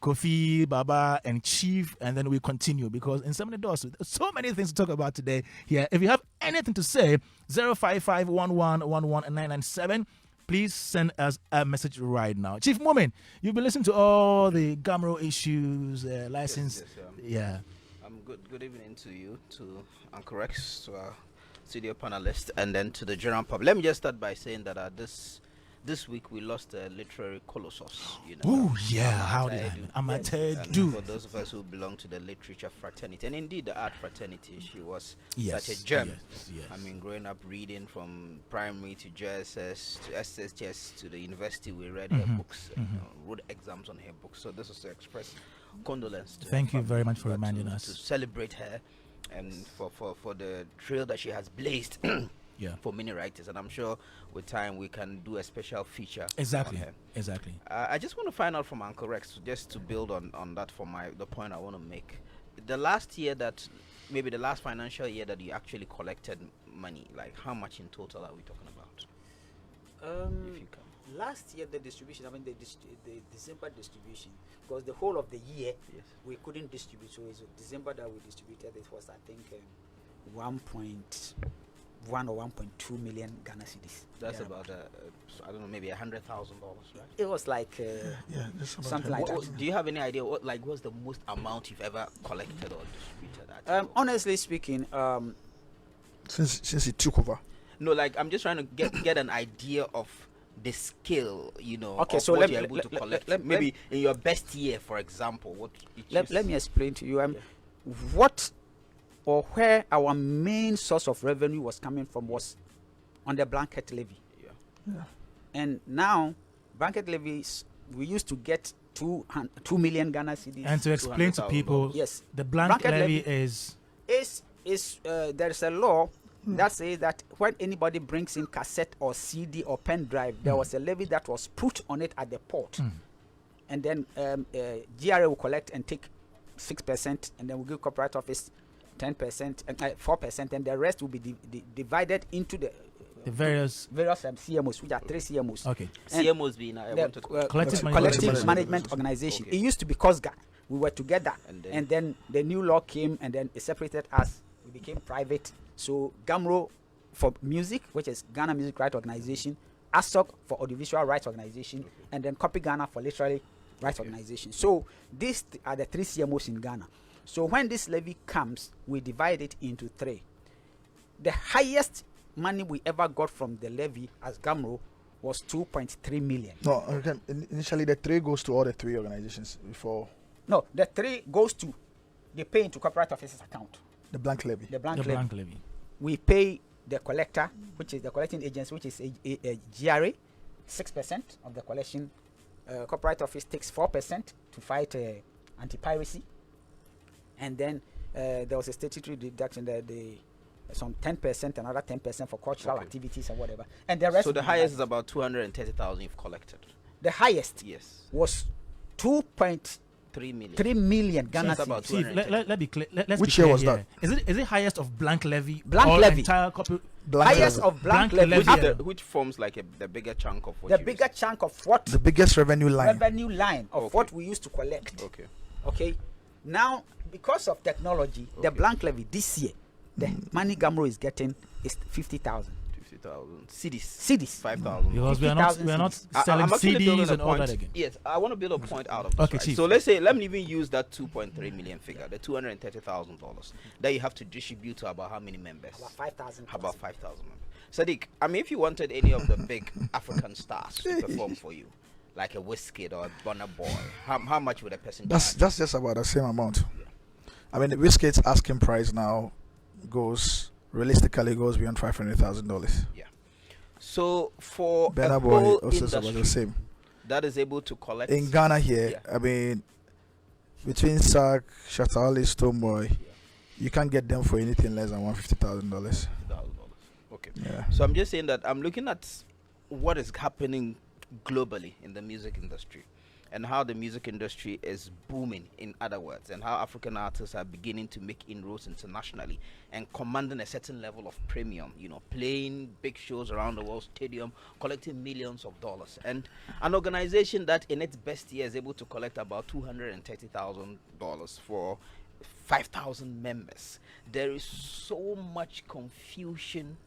Kofi, Baba, and Chief, and then we continue because in so many doors, so many things to talk about today here. If you have anything to say, 055-1111-997, please send us a message right now. Chief Momin, you've been listening to all the GHAMRO issues, license. Yes, Good evening to you, to Uncle Rex, to our studio panelists, and then to the general public. Let me just start by saying that this week we lost a literary colossus. You know, oh yeah, how did I do? For those of us who belong to the literature fraternity, and indeed the art fraternity, she was such a gem. Yes. I mean, growing up reading from primary to JSS to SSTS to the university, we read her books, wrote exams on her books. So this was to express condolence to Thank you very much for reminding us to celebrate her and for the trail that she has blazed for many writers, and I'm sure with time we can do a special feature exactly on her. Exactly. I just want to find out from Uncle Rex, just to build on that for the point I want to make. The last financial year that you actually collected money, like how much in total are we talking about? If you can. Last year, the distribution, the December distribution, because the whole of the year we couldn't distribute. So it's December that we distributed. It was, I think, 1.1 or 1.2 million Ghana cedis. That's about, I don't know, maybe $100,000, right? It was like something like that. Do you have any idea what's the most amount you've ever collected or distributed? Honestly speaking, since he took over. No, like I'm just trying to get an idea of the scale, okay, of so what you're able to collect. Maybe in your best year, for example, what let me explain to you what or where our main source of revenue was coming from was on the blanket levy. And now blanket levies, we used to get 2 million Ghana cedis. And to explain to people, the blanket levy is there's a law that says that when anybody brings in cassette or CD or pen drive, there was a levy that was put on it at the port. And then GRA will collect and take 6%, and then we'll give corporate office 10% and 4%, and the rest will be divided into the various CMOs, which are 3 CMOs. Okay. And CMOs being collective management organization. Okay. It used to be COSGA. We were together, and then the new law came, and then it separated us. We became private. So GHAMRO for music, which is Ghana Music Rights Organization, ASOC for Audiovisual Rights Organization, and then Copy Ghana for literary rights organization. So these are the 3 CMOs in Ghana. So when this levy comes, we divide it into 3. The highest money we ever got from the levy as GHAMRO was 2.3 million. No, okay. Initially the 3 goes to all the 3 organizations before. No, the 3 goes to, they pay into corporate officers account. The blank levy. The blank The levy. blank levy. We pay the collector, which is the collecting agency, which is a GRA, 6% of the collection. Corporate office takes 4% to fight anti-piracy. And then there was a statutory deduction that some 10%, another 10% for cultural activities or whatever. And the rest. So the highest is about 230,000 you've collected. The highest Yes. was 2.3 million Ghana So it's about cedis. See, let be clear. Let's Which be year clear was here. that? Is it highest of blank levy? Blank or levy. Entire copy? Blank Highest levy. of blank Blank levy. levy. After Which forms like the bigger chunk of what the you bigger receive. chunk of what The biggest revenue line. revenue line of Okay. what we used to collect. Okay. Okay. Now, because of technology, the Okay. blank levy this year, the money GHAMRO is getting is 50,000 50,000 CDs. cedis. 5,000. Because we are 50,000 not I- selling I'm actually building CDs a and all point. that again. Yes, I want to build a point out of this. Okay, right? Chief. So let me even use that 2.3 million figure, the $230,000 that you have to distribute to about how many members? About 5,000. About 5,000 members. Sadiq, I mean, if you wanted any of the big African stars to perform for you, like a Wizkid or a Burna Boy, how much would a person That's charge? just about the same amount. I mean, the Wizkid's asking price now realistically goes beyond $500,000. Yeah. So for Burna a Boy whole also is about industry the same. that is able to collect In Ghana here, Yeah. I mean, between Sark, Shatali, Stoneboy, you can't get them for anything less than $150,000. $1,000. Okay. Yeah. So I'm just saying that I'm looking at what is happening globally in the music industry and how the music industry is booming, in other words, and how African artists are beginning to make inroads internationally and commanding a certain level of premium, playing big shows around the world, stadium, collecting millions of dollars. And an organization that in its best year is able to collect about $230,000 for 5,000 members. There is so much confusion,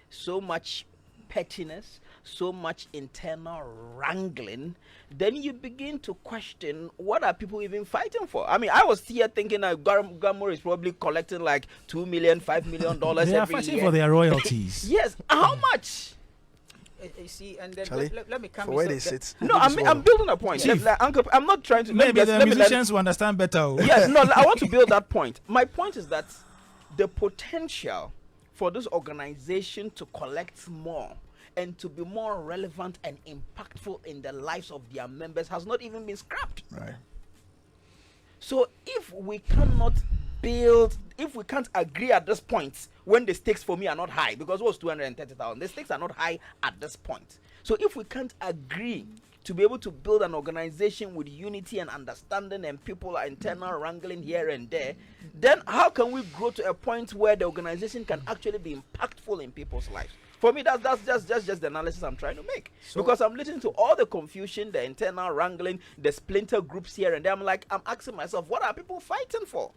so much pettiness, so much internal wrangling, then you begin to question, what are people even fighting for? I mean, I was here thinking that GHAMRO is probably collecting like $2 million, $5 million They are every fighting year. for their royalties. Yes, how much? You see, and then Charlie, let me come for in. where So they the- sit. No, I'm building a point. Chief. Uncle, I'm not trying to. Maybe the let me musicians will understand better. oh. Yes, no, I want to build that point. My point is that the potential for this organization to collect more and to be more relevant and impactful in the lives of their members has not even been scrapped. Right. So if we cannot if we can't agree at this point, when the stakes for me are not high, because it was 230,000, the stakes are not high at this point. So if we can't agree to be able to build an organization with unity and understanding and people are internal wrangling here and there, then how can we grow to a point where the organization can actually be impactful in people's lives? For me, that's just the analysis I'm trying to make. Because I'm listening to all the confusion, the internal wrangling, the splinter groups here and there. I'm asking myself, what are people fighting for?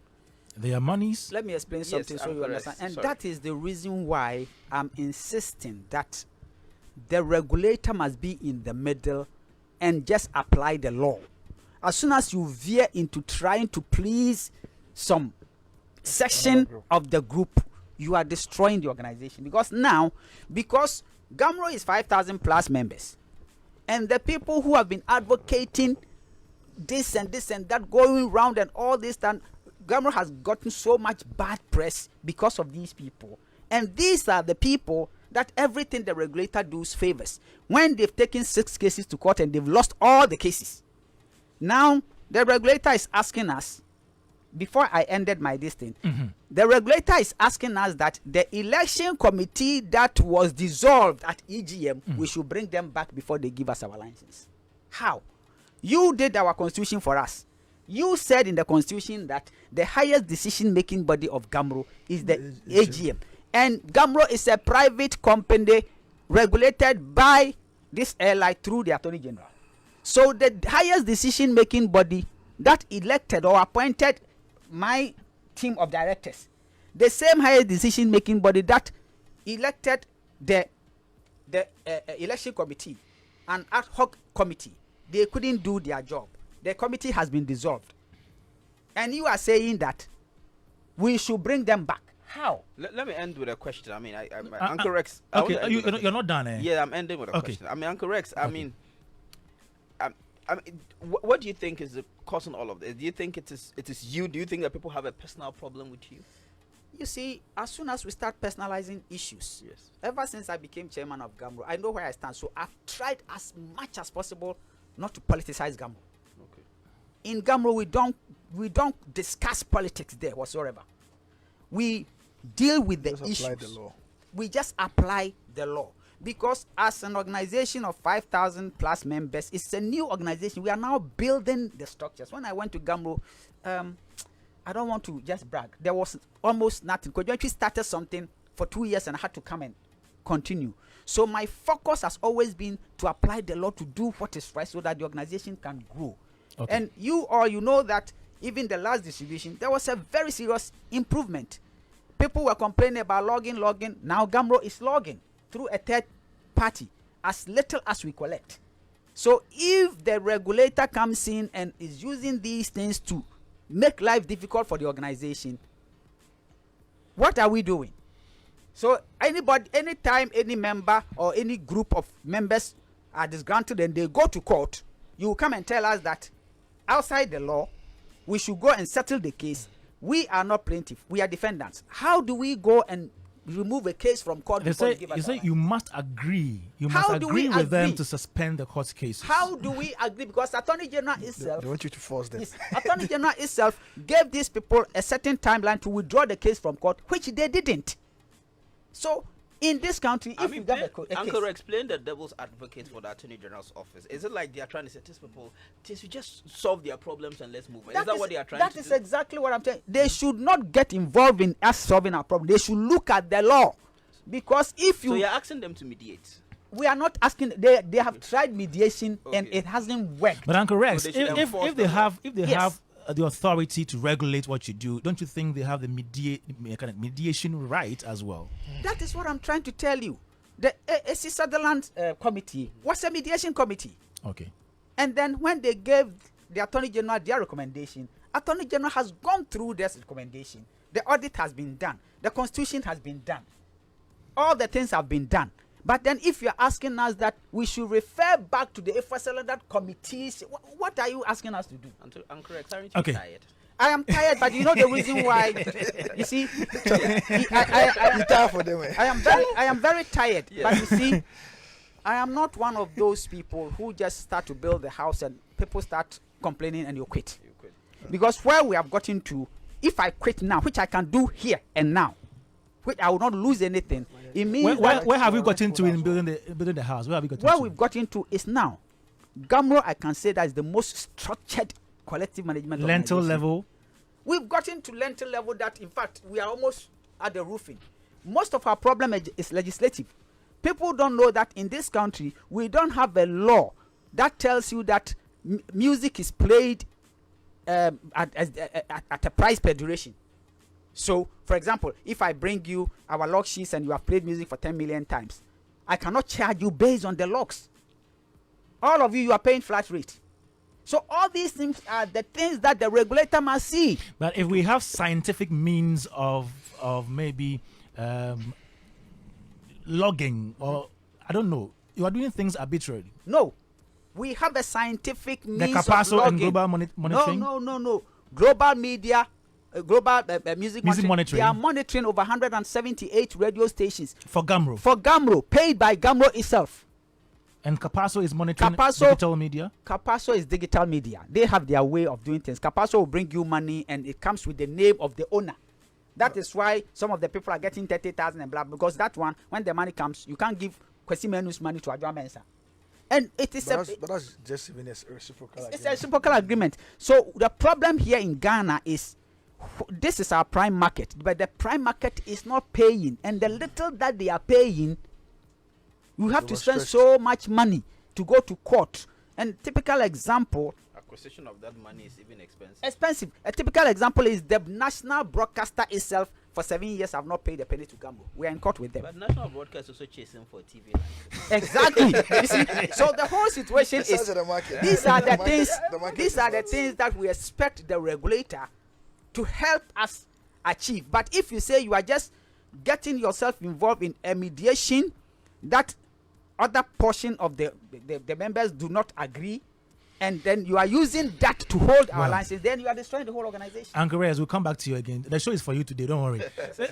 Their monies. Let me explain something so I'm you correct. understand. And Sorry. that is the reason why I'm insisting that the regulator must be in the middle and just apply the law. As soon as you veer into trying to please some section of the group, you are destroying the organization. Because GHAMRO is 5,000 plus members, and the people who have been advocating this and that, going round and all this, and GHAMRO has gotten so much bad press because of these people. And these are the people that everything the regulator does favors. When they've taken 6 cases to court and they've lost all the cases, now the regulator is asking us, before I ended my distance, the regulator is asking us that the election committee that was dissolved at EGM, we should bring them back before they give us our license. How? You did our constitution for us. You said in the constitution that the highest decision-making body of GHAMRO is the AGM. And GHAMRO is a private company regulated by this airline through the Attorney General. So the highest decision-making body that elected or appointed my team of directors, the same highest decision-making body that elected the election committee, an ad hoc committee, they couldn't do their job. the committee has been dissolved. And you are saying that we should bring them back. How? Let me end with a question. I mean, Uncle Rex. Okay, you're not done, eh? Yeah, I'm ending with a question. I mean, Uncle Rex. I mean, what do you think is causing all of this? Do you think it is you? Do you think that people have a personal problem with you? You see, as soon as we start personalizing issues, Yes. ever since I became chairman of GHAMRO, I know where I stand. So I've tried as much as possible not to politicize GHAMRO. Okay. In GHAMRO, we don't discuss politics there whatsoever. We deal with the Just issues. apply the law. We just apply the law. Because as an organization of 5,000 plus members, it's a new organization. We are now building the structures. When I went to GHAMRO, I don't want to just brag. There was almost nothing. Because started something for 2 years and I had to come and continue. So my focus has always been to apply the law to do what is right so that the organization can grow. Okay. And you know that even the last distribution, there was a very serious improvement. People were complaining about logging. Now GHAMRO is logging through a third party as little as we collect. So if the regulator comes in and is using these things to make life difficult for the organization, what are we doing? So anytime any member or any group of members are disgruntled and they go to court, you come and tell us that outside the law, we should go and settle the case. We are not plaintiff, we are defendants. How do we go and remove a case from court? You say you must agree. You must agree with them to suspend the court cases. How do we agree? Because Attorney General itself, They want you to force them. Attorney General itself gave these people a certain timeline to withdraw the case from court, which they didn't. So in this country, if you get a case, Uncle, explain the devil's advocate for the Attorney General's office. Is it like they are trying to say these people, you just solve their problems and let's move on? Is that what they are trying to do? That is exactly what I'm saying. They should not get involved in us solving our problem. They should look at the law. Because if you... So you're asking them to mediate? We are not asking... They have tried mediation and it hasn't worked. But Uncle Rex, So they should enforce if they the law. have the authority to regulate what you do, don't you think they have the mediation right as well? That is what I'm trying to tell you. The A.C. Sutherland committee was a mediation committee. Okay. And then when they gave the Attorney General their recommendation, Attorney General has gone through this recommendation. The audit has been done. The constitution has been done. All the things have been done. But then if you're asking us that we should refer back to the A.C. Sutherland committees, what are you asking us to do? Uncle Rex, aren't you tired? I am tired, but you know the reason why. You see, I am very tired. Yeah. But you see, I am not one of those people who just start to build the house and people start complaining and you quit. Because where we have gotten to, if I quit now, which I can do here and now, which I will not lose anything, it means where have we gotten to in building the house? Where have we gotten where to? we've gotten to is now. GHAMRO, I can say that is the most structured collective management Lentil organization. level. We've gotten to lentil level that, in fact, we are almost at the roofing. Most of our problem is legislative. People don't know that in this country, we don't have a law that tells you that music is played at a price per duration. So, for example, if I bring you our log sheets and you have played music for 10 million times, I cannot charge you based on the logs. All of you are paying flat rate. So all these things are the things that the regulator must see. But if we have scientific means of maybe logging, or I don't know, you are doing things arbitrarily. No, we have a scientific means The of Capasso logging. and global monitoring. No. Global media, music monitoring. They are monitoring over 178 radio stations For GHAMRO. for GHAMRO, paid by GHAMRO itself. And Capasso is monitoring Capasso- digital media. Capasso is digital media. They have their way of doing things. Capasso will bring you money and it comes with the name of the owner. That is why some of the people are getting 30,000 and blah, because that one, when the money comes, you can't give Kwesi Menu's money to Adwa Mensah. And it is But that's just even a reciprocal it's a reciprocal agreement. So the problem here in Ghana is this is our prime market, but the prime market is not paying, and the little that they are paying, you have to spend so much money to go to court. And typical example acquisition of that money is even expensive. Expensive. A typical example is the national broadcaster itself. For 7 years, have not paid a penny to GHAMRO. We are in court with them. But national broadcast also chasing for TV license. Exactly. You see, so the whole situation is these are the things. These are the things that we expect the regulator to help us achieve. But if you say you are just getting yourself involved in a mediation that other portion of the members do not agree, and then you are using that to hold our license, then you are destroying the whole organization. Uncle Reyes, we'll come back to you again. The show is for you today, don't worry.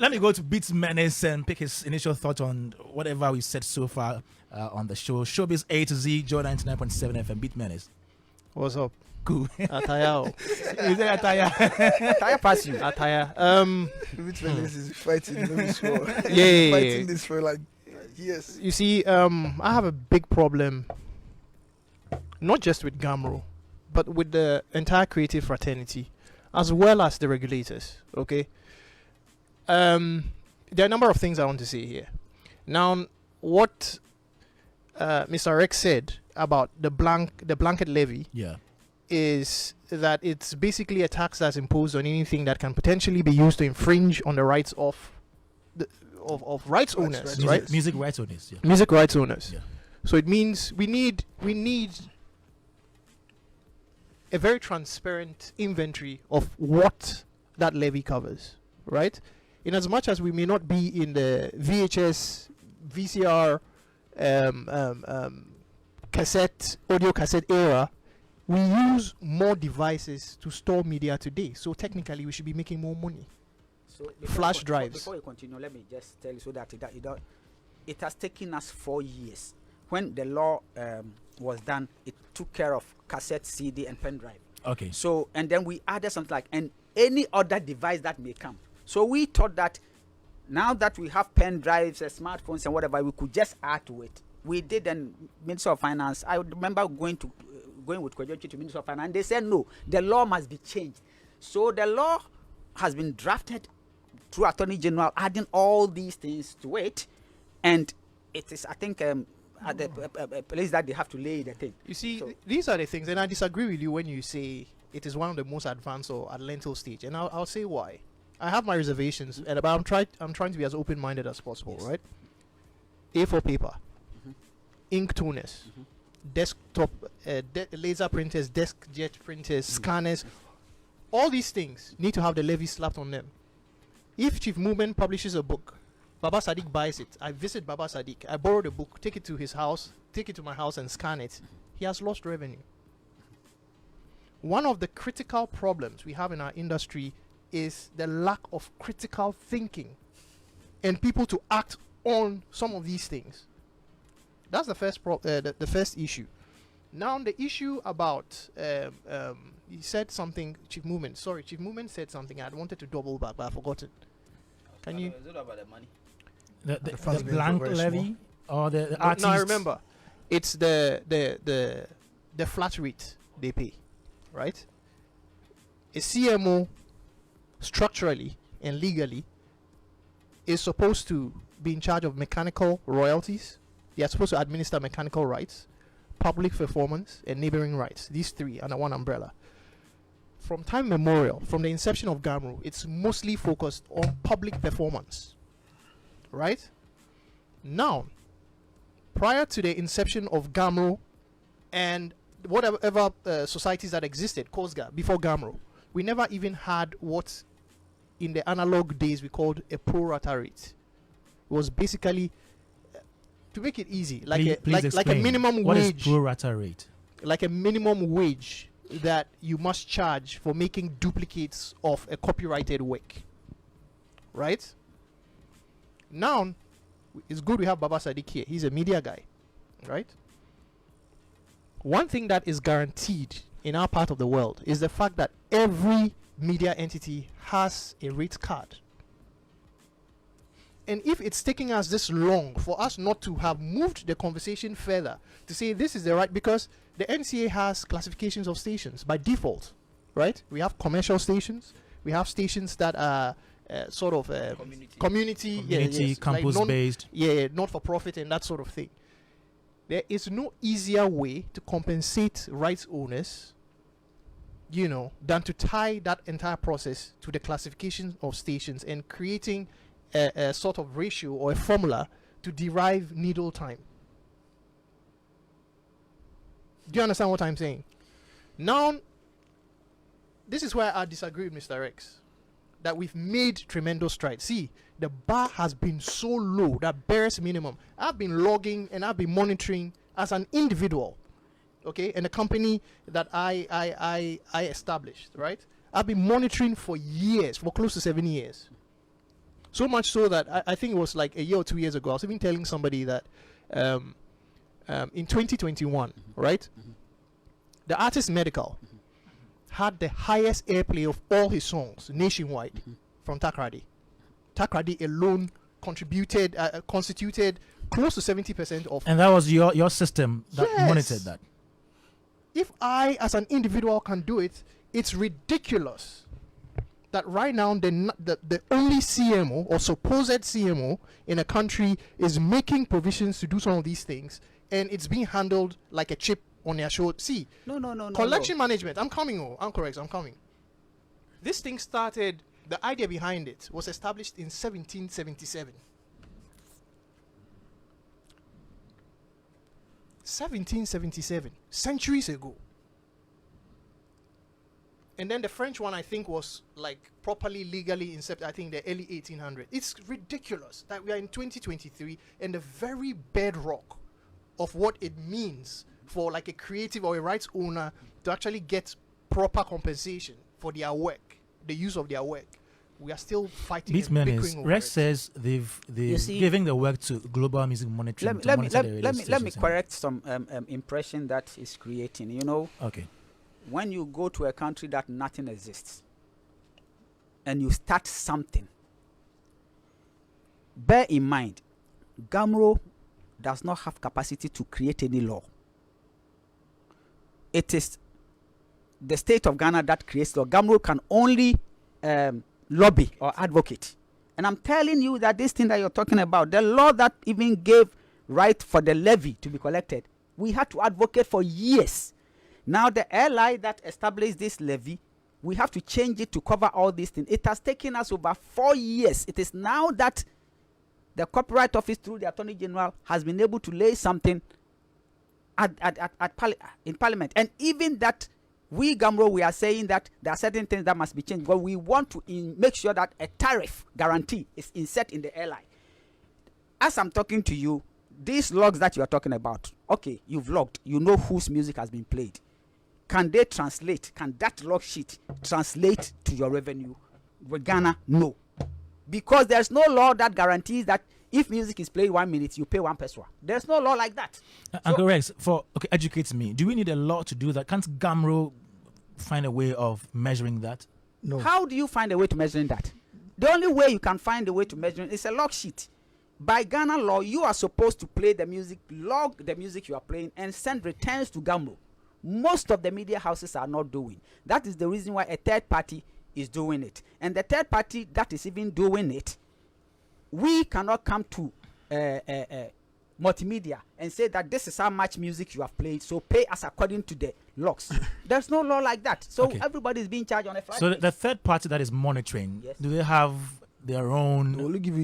Let me go to Beats Menace and pick his initial thought on whatever we said so far on the show. Showbiz A to Z, Joy 99.7 FM, Beat Menace. What's up? Cool. Ataya. Is there Ataya? Ataya pass you. Ataya. Which Menace is fighting this for? Yeah. Fighting this for like years. You see, I have a big problem, not just with GHAMRO, but with the entire creative fraternity, as well as the regulators. Okay. There are a number of things I want to say here. Now, what Mr. Rex said about the blanket levy, is that it's basically a tax that's imposed on anything that can potentially be used to infringe on the rights of rights owners, right? Music rights owners. Yeah. Music rights owners. Yeah. So it means we need a very transparent inventory of what that levy covers, right? In as much as we may not be in the VHS, VCR, audio cassette era, we use more devices to store media today. So technically, we should be making more money. So Flash drives. Before you continue, let me just tell you so that it has taken us 4 years. When the law was done, it took care of cassette, CD, and pen drive. Okay. So, and then we added something like and any other device that may come. So we thought that now that we have pen drives, smartphones, and whatever, we could just add to it. We did, and Minister of Finance. I remember going with Kwajochi to Minister of Finance, and they said no, the law must be changed. So the law has been drafted through Attorney General, adding all these things to it, and it is, I think, at the place that they have to lay the thing. You see, these are the things, and I disagree with you when you say it is one of the most advanced or at lentil stage, and I'll say why. I have my reservations, but I'm trying to be as open-minded as possible, right? A4 paper, ink toners, desktop, laser printers, desk-jet printers, scanners, all these things need to have the levy slapped on them. If Chief Movement publishes a book, Baba Sadiq buys it. I visit Baba Sadiq. I borrow the book, take it to his house, take it to my house and scan it. He has lost revenue. One of the critical problems we have in our industry is the lack of critical thinking and people to act on some of these things. That's the first the first issue. Now the issue about he said something. Chief Movement said something. I wanted to double back, but I forgot it. Can you? Is it about the money? The blank levy or the artists? No, I remember. It's the flat rate they pay, right? A CMO structurally and legally is supposed to be in charge of mechanical royalties. They are supposed to administer mechanical rights, public performance, and neighboring rights. These three under one umbrella. From time memorial, from the inception of GHAMRO, it's mostly focused on public performance. Right? Now, prior to the inception of GHAMRO and whatever societies that existed, COSGA, before GHAMRO, we never even had what in the analog days we called a pro rata rate. It was basically, to make it easy, like a minimum wage. What is pro rata rate? Like a minimum wage that you must charge for making duplicates of a copyrighted work. Right? Now, it's good we have Baba Sadiq here. He's a media guy. Right? One thing that is guaranteed in our part of the world is the fact that every media entity has a rate card. And if it's taking us this long for us not to have moved the conversation further to say this is the right, because the NCA has classifications of stations by default, right? We have commercial stations, we have stations that are sort of community campus like based, not for profit and that sort of thing. There is no easier way to compensate rights owners than to tie that entire process to the classification of stations and creating a sort of ratio or a formula to derive needle time. Do you understand what I'm saying? Now, this is where I disagree with Mr. X. That we've made tremendous strides. See, the bar has been so low, that barest minimum. I've been logging and I've been monitoring as an individual, okay, and a company that I established, right? I've been monitoring for years, for close to 7 years. So much so that I think it was like a year or 2 years ago, I was even telling somebody that in 2021, right, the artist Medical had the highest airplay of all his songs nationwide from Takrady. Takrady alone constituted close to 70% of. And that was your system that monitored that. If I, as an individual, can do it, it's ridiculous that right now the only CMO or supposed CMO in a country is making provisions to do some of these things, and it's being handled like a chip on their shoulder. See, No. collection management. I'm coming. I'm correct. I'm coming. This thing started. The idea behind it was established in 1777. 1777, centuries ago. And then the French one, I think, was like properly legally incepted, I think, the early 1800s. It's ridiculous that we are in 2023 and the very bedrock of what it means for like a creative or a rights owner to actually get proper compensation for their work, the use of their work. We are still fighting. Rex says they've giving the work to global music monitoring. Let me correct some impression that is creating. You know, okay. When you go to a country that nothing exists and you start something, bear in mind, GHAMRO does not have capacity to create any law. It is the state of Ghana that creates law. GHAMRO can only lobby or advocate. And I'm telling you that this thing that you're talking about, the law that even gave right for the levy to be collected, we had to advocate for years. Now the airline that established this levy, we have to change it to cover all these things. It has taken us over 4 years. It is now that the Copyright Office through the Attorney General has been able to lay something in Parliament. And even that, we GHAMRO, we are saying that there are certain things that must be changed, but we want to make sure that a tariff guarantee is inset in the airline. As I'm talking to you, these logs that you are talking about, okay, you've logged, you know whose music has been played. Can they translate? Can that log sheet translate to your revenue? With Ghana, no. Because there's no law that guarantees that if music is played 1 minute, you pay 1 peso. There's no law like that. Uncle Rex, educate me. Do we need a law to do that? Can't GHAMRO find a way of measuring that? No. How do you find a way to measuring that? The only way you can find a way to measure it is a log sheet. By Ghana law, you are supposed to play the music, log the music you are playing, and send returns to GHAMRO. Most of the media houses are not doing. That is the reason why a third party is doing it. And the third party that is even doing it, we cannot come to multimedia and say that this is how much music you have played, so pay us according to the logs. There's no law like that. So everybody is being charged on a Friday. So the third party that is monitoring, do they have their own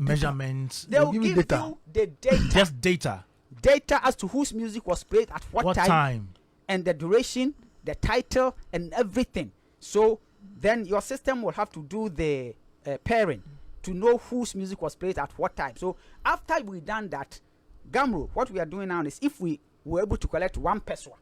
measurements? They will give you the data. Just data. Data as to whose music was played at what time. And the duration, the title, and everything. So then your system will have to do the pairing to know whose music was played at what time. So after we've done that, GHAMRO, what we are doing now is if we were able to collect 1 peso,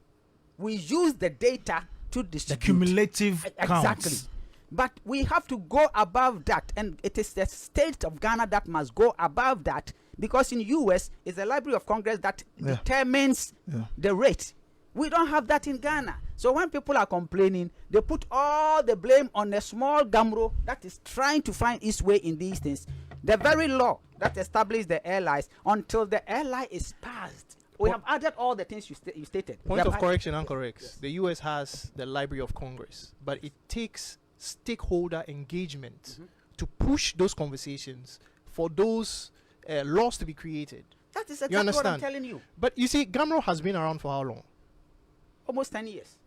we use the data to distribute. The cumulative Exactly. counts. But we have to go above that, and it is the state of Ghana that must go above that, because in US, it's the Library of Congress that determines the rate. We don't have that in Ghana. So when people are complaining, they put all the blame on a small GHAMRO that is trying to find its way in these things. The very law that established the airlines, until the airline is passed, we have added all the things you stated. Point of correction, incorrect. Yes. The US has the Library of Congress, but it takes stakeholder engagement to push those conversations for those laws to be created. That is exactly what I'm telling you. But you see, GHAMRO has been around for how long? Almost 10 years.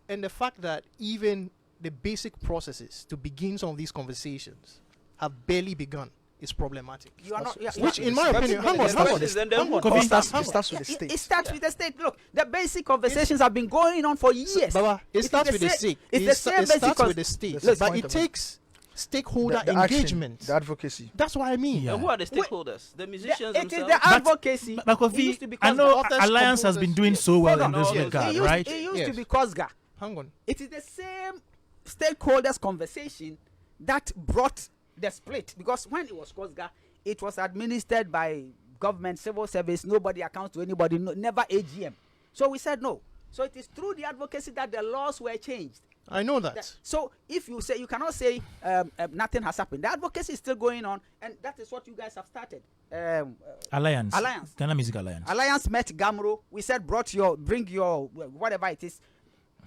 and the fact that even the basic processes to begin some of these conversations have barely begun is problematic. You are not, Which, in my opinion, hang on. It starts with the state. It starts with the state. Look, the basic conversations have been going on for years. Baba, it starts with the state. It's the same It basic starts with the state, That's the but point it of it. takes stakeholder The action, engagement. the advocacy. That's what I mean. Yeah. And who are the stakeholders? The musicians It is themselves? the advocacy. But It used to be I know Authors, Alliance has been composers, doing yes. so well Hold in on. this Yes. regard, It right? used Yes. to be COSGA. Hang on. It is the same stakeholders conversation that brought the split, because when it was COSGA, it was administered by government, civil service, nobody accounts to anybody, never AGM. So we said no. So it is through the advocacy that the laws were changed. I know that. So if you say, you cannot say nothing has happened. The advocacy is still going on, and that is what you guys have started. Alliance. Alliance. Ghana Music Alliance. Alliance met GHAMRO. We said bring your whatever it is.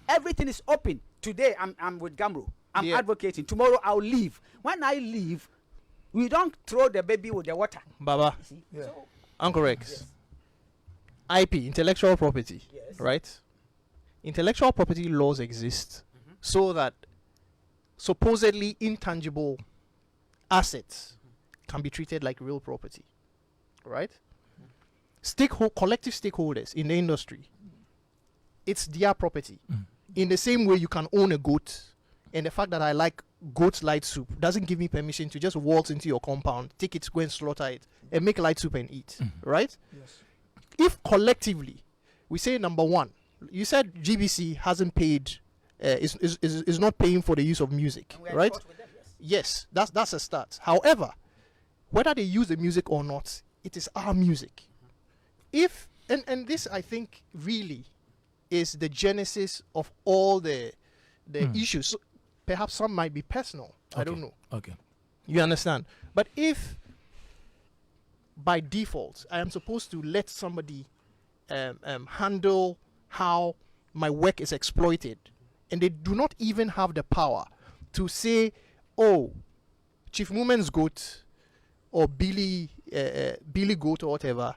Everything is open. Today I'm with GHAMRO. I'm Yeah. advocating. Tomorrow I'll leave. When I leave, we don't throw the baby with the water. Baba, You see? Yeah. So, Uncle Rex. Yes. IP, intellectual property, Yes. right? Intellectual property laws exist so that supposedly intangible assets can be treated like real property, right? Collective stakeholders in the industry, it's their property. In the same way you can own a goat, and the fact that I like goat light soup doesn't give me permission to just waltz into your compound, take it, go and slaughter it, and make light soup and eat, right? Yes. If collectively we say, number one, you said GBC hasn't paid, is not paying for the use of music, and we are in right? court with them, yes. Yes, that's a start. However, whether they use the music or not, it is our music. If and this, I think, really is the genesis of all the issues. So perhaps some might be personal. I don't know. Okay. You understand? But if by default I am supposed to let somebody handle how my work is exploited, and they do not even have the power to say, oh, Chief Movement's goat or Billy goat or whatever,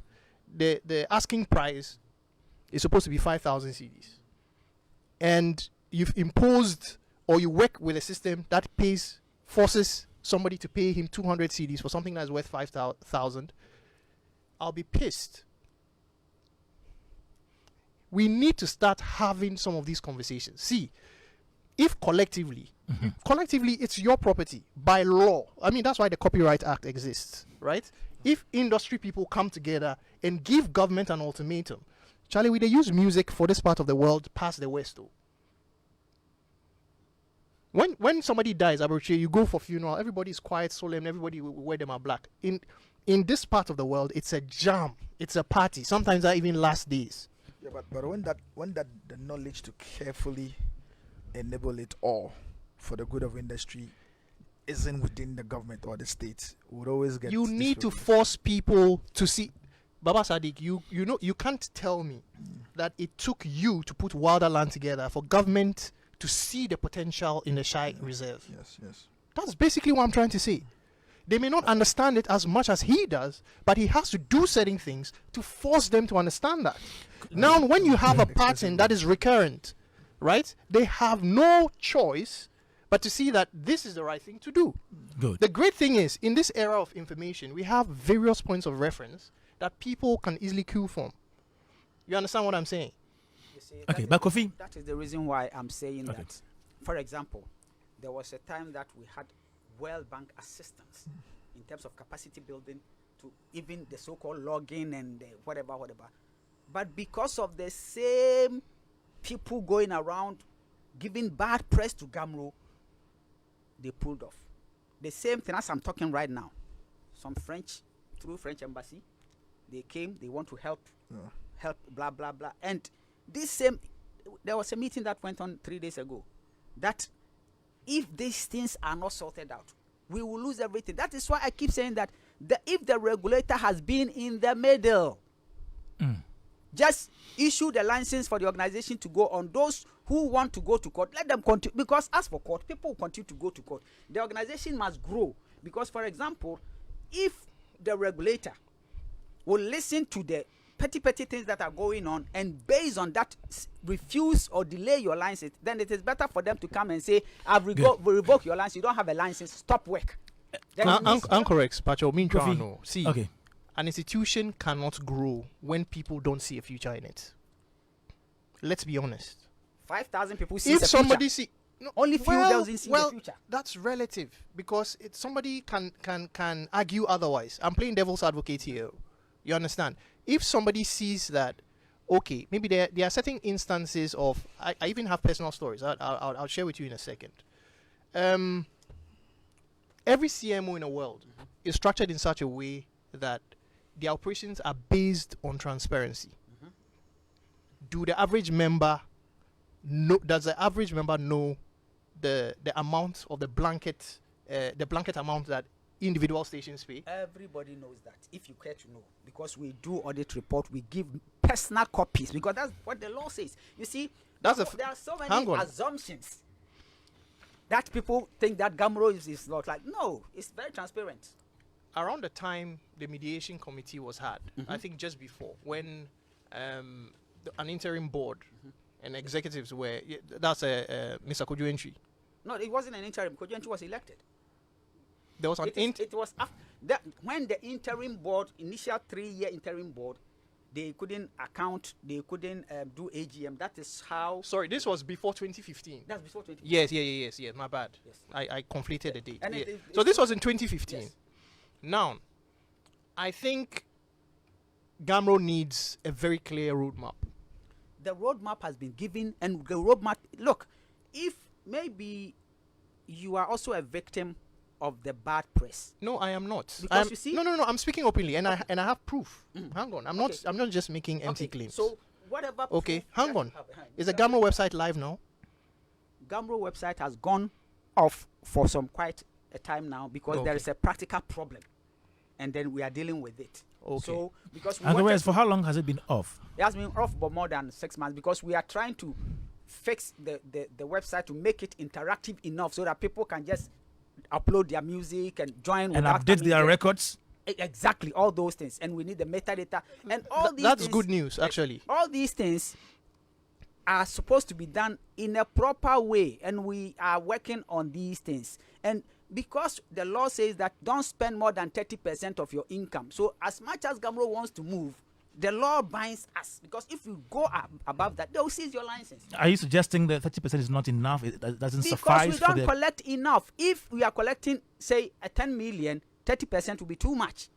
the asking price is supposed to be 5,000 CDs, and you've imposed, or you work with a system that forces somebody to pay him 200 CDs for something that's worth 5,000, I'll be pissed. We need to start having some of these conversations. See, if collectively, it's your property by law. I mean, that's why the Copyright Act exists, right? If industry people come together and give government an ultimatum, Charlie, we they use music for this part of the world past the West, though. When somebody dies, Abuchi, you go for funeral, everybody's quiet, solemn, everybody will wear them out black. In this part of the world, it's a jam, it's a party. Sometimes that even lasts days. Yeah, but when that the knowledge to carefully enable it all for the good of industry isn't within the government or the state, would always get. You need to force people to see. Baba Sadiq, you know, you can't tell me that it took you to put Wilderland together for government to see the potential in the Shai Reserve. Yes. That's basically what I'm trying to say. They may not understand it as much as he does, but he has to do certain things to force them to understand that. Now, when you have a pattern that is recurrent, right, they have no choice but to see that this is the right thing to do. Good. The great thing is, in this era of information, we have various points of reference that people can easily cue from. You understand what I'm saying? You see, Okay, but Kofi. that is the reason why I'm saying Okay. that. For example, there was a time that we had World Bank assistance in terms of capacity building to even the so-called logging and whatever. But because of the same people going around giving bad press to GHAMRO, they pulled off. The same thing as I'm talking right now. Some through French embassy, they came, they want to help, blah, blah, blah. And there was a meeting that went on 3 days ago, that if these things are not sorted out, we will lose everything. That is why I keep saying that if the regulator has been in the middle, just issue the license for the organization to go on. Those who want to go to court, let them continue. Because as for court, people will continue to go to court. The organization must grow. Because, for example, if the regulator will listen to the petty things that are going on, and based on that refuse or delay your license, then it is better for them to come and say, I've revoked your license, you don't have a license, stop work. Correct, Pacho. Kofi. See, Okay. an institution cannot grow when people don't see a future in it. Let's be honest. 5,000 people see If the somebody future. see, no, Only few doesn't see the future. That's relative, because somebody can argue otherwise. I'm playing devil's advocate here. You understand? If somebody sees that, okay, maybe there are certain instances of, I even have personal stories. I'll share with you in a second. Every CMO in the world is structured in such a way that the operations are based on transparency. Do the average member know? Does the average member know the amount of the blanket amount that individual stations pay? Everybody knows that, if you care to know, because we do audit report, we give personal copies, because that's what the law says. You see, there are so many assumptions that people think that GHAMRO is not like. No, it's very transparent. Around the time the mediation committee was had, I think just before, when an interim board and executives were, that's Mr. Kojo Entry. No, it wasn't an interim. Kojo Entry was elected. There was it was after when the interim board, initial 3-year interim board, they couldn't account, they couldn't do AGM. That is how. Sorry, this was before 2015. That's before 2015. Yes. My bad. Yes. I conflated the date. And yeah. So this was in 2015. Yes. Now, I think GHAMRO needs a very clear roadmap. The roadmap has been given, and the roadmap. Look, if maybe you are also a victim of the bad press. No, I am not. Because you see, no. I'm speaking openly, and I have proof. Hang on, I'm not just making empty claims. So whatever. Okay, hang on. Is the GHAMRO website live now? GHAMRO website has gone off for some quite a time now, because there is a practical problem, and then we are dealing with it. Okay. So because For how long has it been off? It has been off for more than 6 months, because we are trying to fix the website to make it interactive enough so that people can just upload their music and join And update their records. Exactly, all those things, and we need the metadata and all these. That's things, good news, actually. All these things are supposed to be done in a proper way, and we are working on these things. And because the law says that don't spend more than 30% of your income, so as much as GHAMRO wants to move, the law binds us, because if you go above that, they'll seize your license. Are you suggesting that 30% is not enough? It doesn't Because suffice we don't for the collect enough. If we are collecting, say, 10 million, 30% will be too much.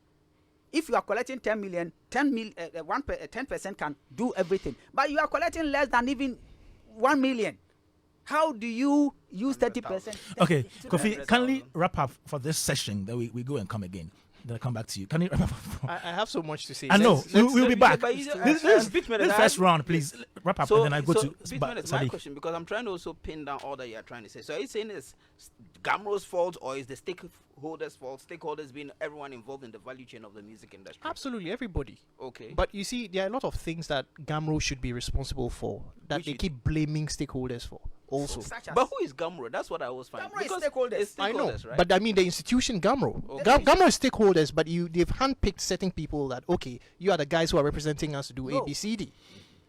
If you are collecting 10 million, 10% can do everything. But you are collecting less than even 1 million. How do you use 30%? Okay, Kofi, kindly wrap up for this session, that we go and come again. Then I'll come back to you. Can you wrap up? I have so much to say. I know. We'll be back. But This first round, please wrap up, and then I go to Bitman, it's my question, because I'm trying to also pin down all that you're trying to say. So are you saying it's GHAMRO's fault, or is the stakeholders' fault? Stakeholders being everyone involved in the value chain of the music industry. Absolutely, everybody. Okay. But you see, there are a lot of things that GHAMRO should be responsible for that Which they is- keep blaming stakeholders for. Also, Such as- But who is GHAMRO? That's what I was finding. GHAMRO is Because stakeholders. it's I know, stakeholders, right? but I mean the institution GHAMRO. Okay. GHAMRO is stakeholders, but they've handpicked certain people that, okay, you are the guys who are representing us to do No. A, B, C, D.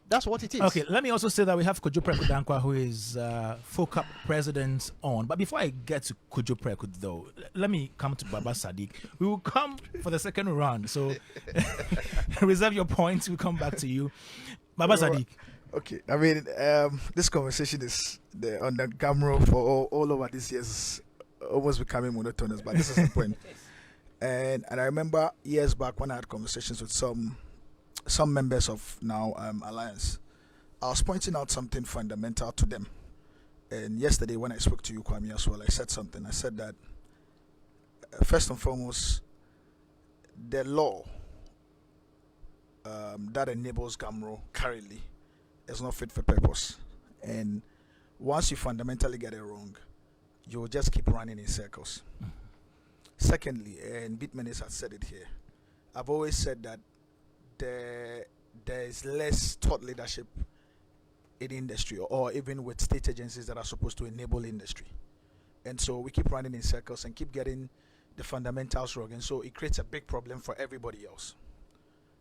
That's what it is. Okay, let me also say that we have Kojo Preku Dankwa, who is FOCAP president on. But before I get to Kojo Preku, though, let me come to Baba Sadiq. We will come for the second round, so reserve your points. We'll come back to you. Baba Sadiq. Okay, I mean, this conversation is on the GHAMRO for all over this year is almost becoming monotonous, but this is the point. And I remember years back when I had conversations with some members of now Alliance, I was pointing out something fundamental to them. And yesterday when I spoke to you, Kwame, as well, I said something. I said that first and foremost, the law that enables GHAMRO currently is not fit for purpose. And once you fundamentally get it wrong, you will just keep running in circles. Secondly, and Bitmanis has said it here, I've always said that there is less thought leadership in industry, or even with state agencies that are supposed to enable industry. And so we keep running in circles and keep getting the fundamentals wrong. And so it creates a big problem for everybody else.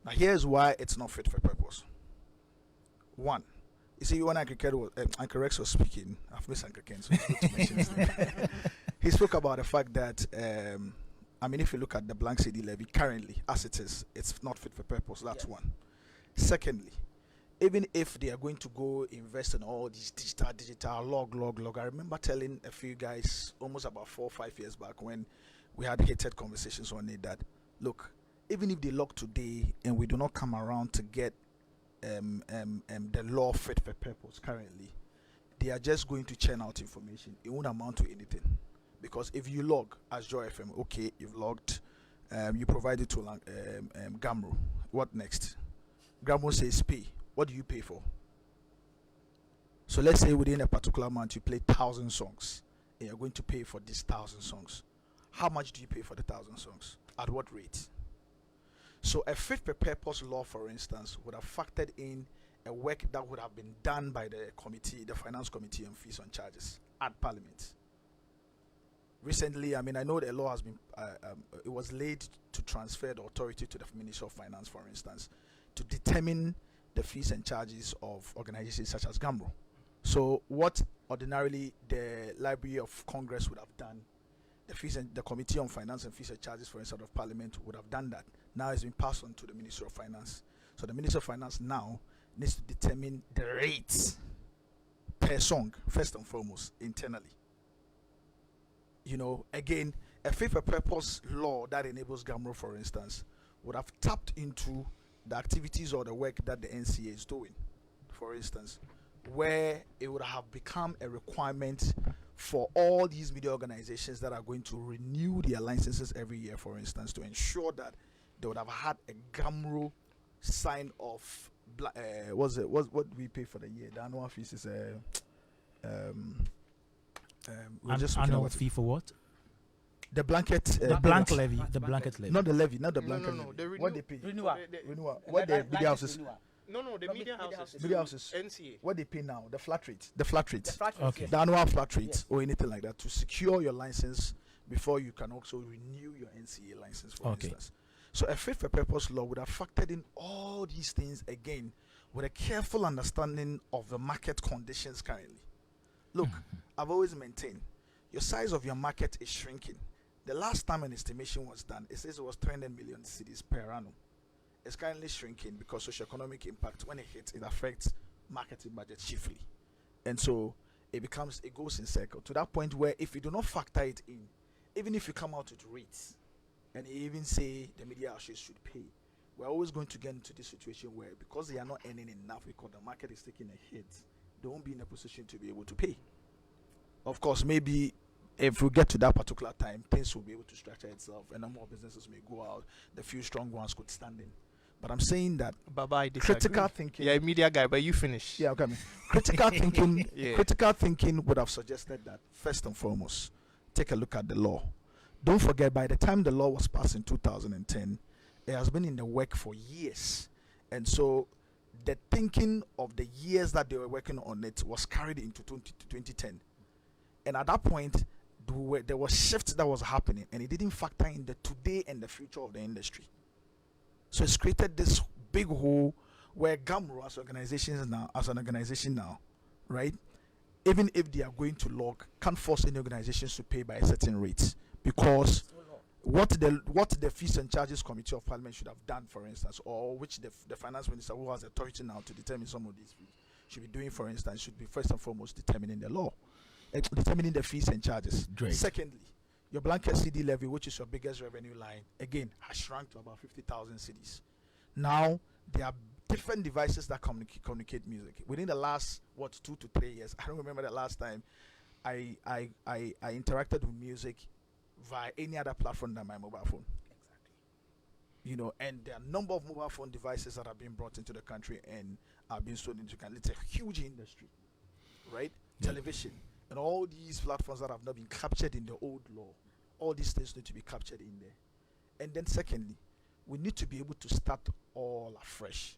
Now, here's why it's not fit for purpose. One, you see, when Uncle Rex was speaking, I've missed Uncle Ken, so it's good to mention his name. He spoke about the fact that, if you look at the blank CD levy currently, as it is, it's not fit for purpose. That's one. Secondly, even if they are going to go invest in all these digital log, I remember telling a few guys almost about 4 or 5 years back when we had heated conversations on it that, look, even if they log today and we do not come around to get the law fit for purpose currently, they are just going to churn out information. It won't amount to anything. Because if you log as Joy FM, okay, you've logged, you provided to GHAMRO. What next? GHAMRO says pay. What do you pay for? So let's say within a particular month you play 1,000 songs and you're going to pay for these 1,000 songs. How much do you pay for the 1,000 songs? At what rate? So a fit for purpose law, for instance, would have factored in a work that would have been done by the committee, the finance committee on fees and charges at Parliament. Recently, I know the law has been, it was laid to transfer the authority to the Ministry of Finance, for instance, to determine the fees and charges of organizations such as GHAMRO. So what ordinarily the Library of Congress would have done, the Committee on Finance and Fees and Charges, for instance, of Parliament would have done that. Now it's been passed on to the Ministry of Finance. So the Ministry of Finance now needs to determine the rates per song, first and foremost, internally. Again, a fit for purpose law that enables GHAMRO, for instance, would have tapped into the activities or the work that the NCA is doing, for instance, where it would have become a requirement for all these media organizations that are going to renew their licenses every year, for instance, to ensure that they would have had a GHAMRO sign off. What do we pay for the year? The annual fees is annual fee for what? The blanket. The blanket levy. The blanket levy. Not the levy. Not the blanket No. levy. What they pay? Renewal. What the media houses? No, the media houses. Media houses. NCA. What they pay now? The flat rate. The flat rate. Okay. The annual flat rate or anything like that to secure your license before you can also renew your NCA license, for instance. So a fit for purpose law would have factored in all these things again with a careful understanding of the market conditions currently. Look, I've always maintained your size of your market is shrinking. The last time an estimation was done, it says it was 300 million cedis per annum. It's currently shrinking because socioeconomic impact, when it hits, it affects marketing budget chiefly. And so it goes in circle to that point where if you do not factor it in, even if you come out with rates and you even say the media houses should pay, we're always going to get into this situation where because they are not earning enough because the market is taking a hit, they won't be in a position to be able to pay. Of course, maybe if we get to that particular time, things will be able to structure itself and no more businesses may go out. The few strong ones could stand in. But I'm saying that critical thinking. Yeah, a media guy, but you finish. Yeah, okay. Critical thinking. Yeah. Critical thinking would have suggested that first and foremost, take a look at the law. Don't forget, by the time the law was passed in 2010, it has been in the work for years, and so the thinking of the years that they were working on it was carried into 2010. And at that point, there was shifts that was happening, and it didn't factor in the today and the future of the industry. So it's created this big hole where GHAMRO as an organization now, right? Even if they are going to log, can't force any organizations to pay by a certain rate because what the fees and charges committee of parliament should have done, for instance, or which the finance minister who has authority now to determine some of these fees should be doing, for instance, should be first and foremost determining the law, determining the fees and charges. Great. Secondly, your blanket CD levy, which is your biggest revenue line, again, has shrunk to about 50,000 CDs. Now, there are different devices that communicate music. Within the last, 2 to 3 years, I don't remember the last time I interacted with music via any other platform than my mobile phone. Exactly. And there are a number of mobile phone devices that have been brought into the country and are being sold into the country. It's a huge industry, right? Yeah. Television. And all these platforms that have not been captured in the old law, all these things need to be captured in there. And then secondly, we need to be able to start all afresh.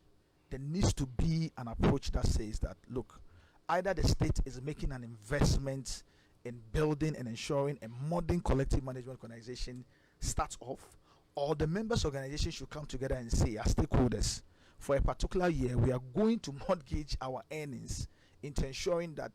There needs to be an approach that says that, look, either the state is making an investment in building and ensuring a modern collective management organization starts off, All the members organizations should come together and say, as stakeholders, for a particular year, we are going to mortgage our earnings into ensuring that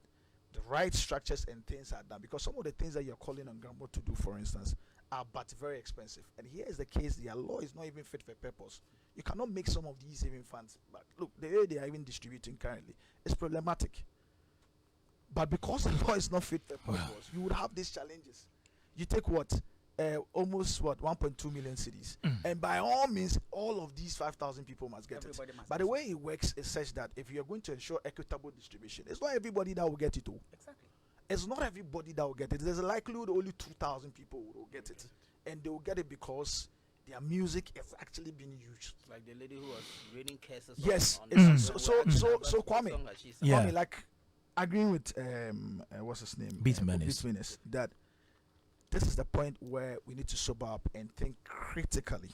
the right structures and things are done. Because some of the things that you're calling on GHAMRO to do, for instance, are but very expensive. And here is the case: their law is not even fit for purpose. You cannot make some of these saving funds. But look, the way they are even distributing currently is problematic. But because the law is not fit for purpose, you would have these challenges. You take what? Almost what 1.2 million cities, and by all means, all of these 5,000 people must get Everybody it. must But get the way it works is such that if you are going to ensure equitable distribution, it's not everybody that will get it. Exactly. It's not everybody that will get it. There's a likelihood only 2,000 people will get it, and they will get it because their music is actually being used. It's like the lady who was raining curses. Yes, on it's- when so- we asked so- her so what Kwame, song had she sung. Yeah. Kwame, like agreeing with what's his name, Beat Menace. Beat Menace, that this is the point where we need to sober up and think critically.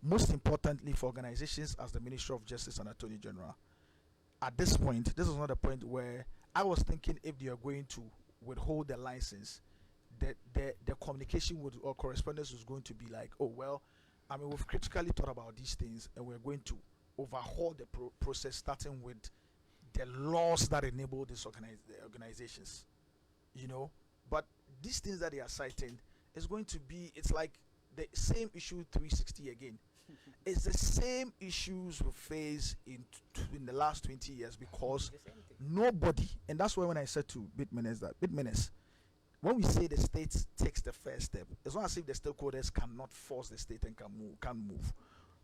Most importantly, for organizations as the Ministry of Justice and Attorney General, at this point, this is not a point where I was thinking if they are going to withhold the license, that the communication would or correspondence was going to be like, oh well, I mean, we've critically thought about these things and we're going to overhaul the process, starting with the laws that enable these organizations, you know. But these things that they are citing is going to be, it's like the same issue 360 again. It's the same issues we face in the last 20 years because The same thing. nobody, and that's why when I said to Bitmenes, when we say the state takes the first step, it's not as if the stakeholders cannot force the state and can move.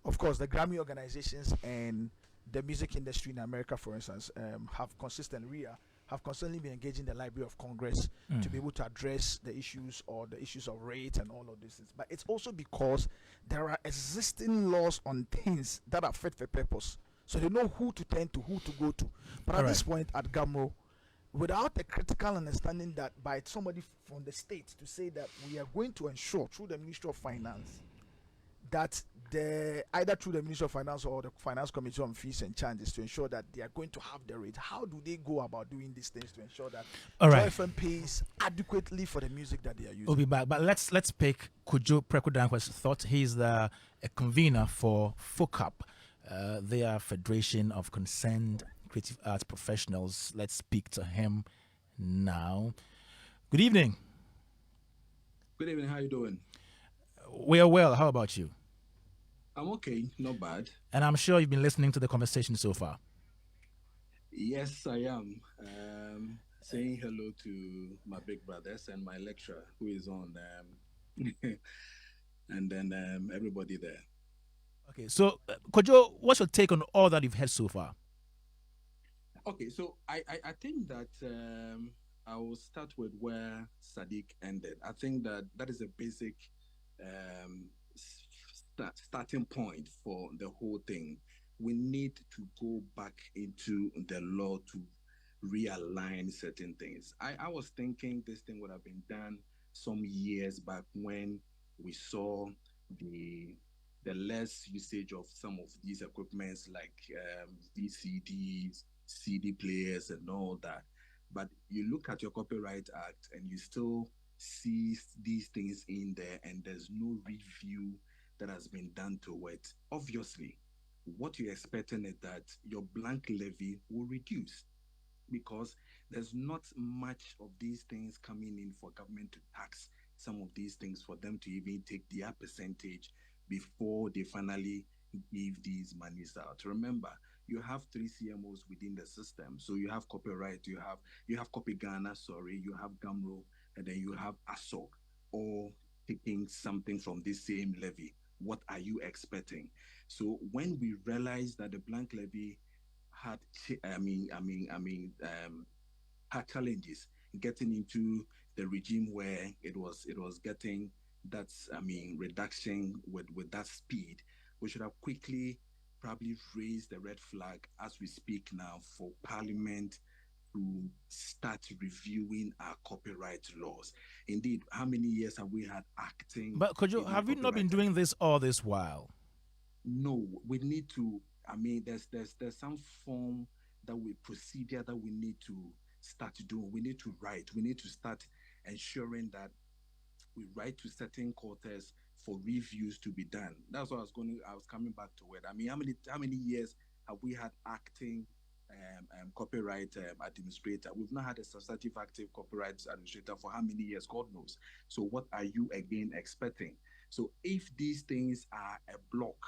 Of course, the Grammy organizations and the music industry in America, for instance, have constantly been engaging the Library of Congress to be able to address the issues or the issues of rate and all of these things. But it's also because there are existing laws on things that are fit for purpose. So they know who to turn to, who to go to. But at this point at GHAMRO, without a critical understanding that by somebody from the state to say that we are going to ensure through the Ministry of Finance that either through the Ministry of Finance or the Finance Committee on Fees and Charges to ensure that they are going to have the rate. How do they go about doing these things to ensure that All Joy right. FM pays adequately for the music that they are using? We'll be back, but let's pick Kojo Prekudankwa's thought. He's the a convener for FOCAP. They are Federation of Concerned Creative Arts Professionals. Let's speak to him now. Good evening. Good evening. How you doing? We are well. How about you? I'm okay. Not bad. And I'm sure you've been listening to the conversation so far. Yes, I am. Saying hello to my big brothers and my lecturer who is on, and then everybody there. Okay, so Kojo, what's your take on all that you've heard so far? Okay, so I think that I will start with where Sadiq ended. I think that is a basic starting point for the whole thing. We need to go back into the law to realign certain things. I was thinking this thing would have been done some years back when we saw the less usage of some of these equipments like VCDs, CD players, and all that. But you look at your Copyright Act and you still see these things in there, and there's no review that has been done to it. Obviously, what you're expecting is that your blank levy will reduce because there's not much of these things coming in for government to tax some of these things for them to even take their percentage before they finally give these monies out. Remember, you have 3 CMOs within the system. So you have copyright, you have Copy Ghana, you have GHAMRO, and then you have ASOC, all taking something from this same levy. What are you expecting? So when we realized that the blank levy had had challenges getting into the regime where it was getting that reduction with that speed, we should have quickly probably raised the red flag as we speak now for Parliament to start reviewing our copyright laws. Indeed, how many years have we had acting? But Kojo, have you not been doing this all this while? No, we need to. There's some form procedure that we need to start doing. We need to write. We need to start ensuring that we write to certain quarters for reviews to be done. That's what I was coming back to it. I mean, how many years have we had acting copyright administrator? We've not had a substantive active copyright administrator for how many years? God knows. So what are you again expecting? So if these things are a block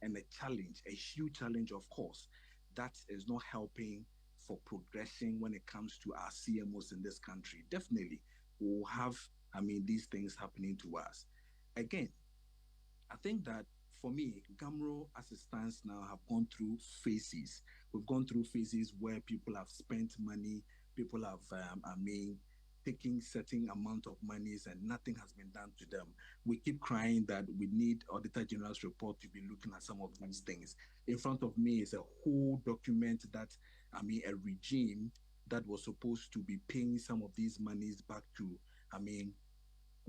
and a challenge, a huge challenge, of course, that is not helping for progression when it comes to our CMOs in this country. Definitely, we'll have, these things happening to us. Again, I think that for me, GAMRO, as it stands now, have gone through phases. We've gone through phases where people have spent money, people have, taking certain amount of monies and nothing has been done to them. We keep crying that we need Auditor General's report to be looking at some of these things. In front of me is a whole document that, a regime that was supposed to be paying some of these monies back to,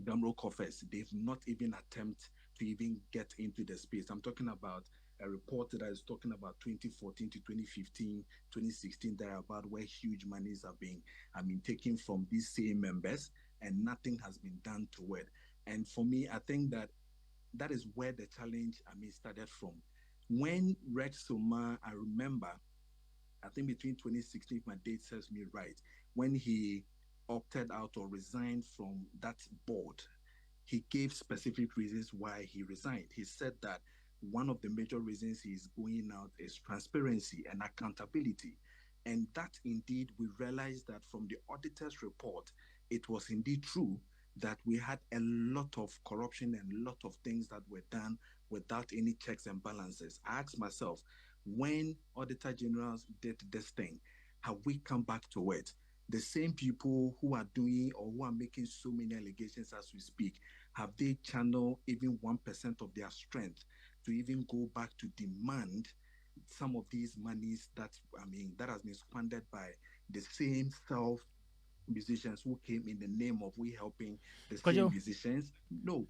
GAMRO coffers. They've not even attempted to even get into the space. I'm talking about a report that is talking about 2014 to 2015, 2016, there about where huge monies are being, taken from these same members and nothing has been done to it. And for me, I think that that is where the challenge, started from. When Rex Soma, I remember, I think between 2016, if my date serves me right, when he opted out or resigned from that board, he gave specific reasons why he resigned. He said that one of the major reasons he's going out is transparency and accountability. And that indeed, we realized that from the auditor's report, it was indeed true that we had a lot of corruption and a lot of things that were done without any checks and balances. I asked myself, when Auditor Generals did this thing, have we come back to it? The same people who are doing or who are making so many allegations as we speak, have they channeled even 1% of their strength to even go back to demand some of these monies that, that has been squandered by the same self musicians who came in the name of we helping the same musicians? No.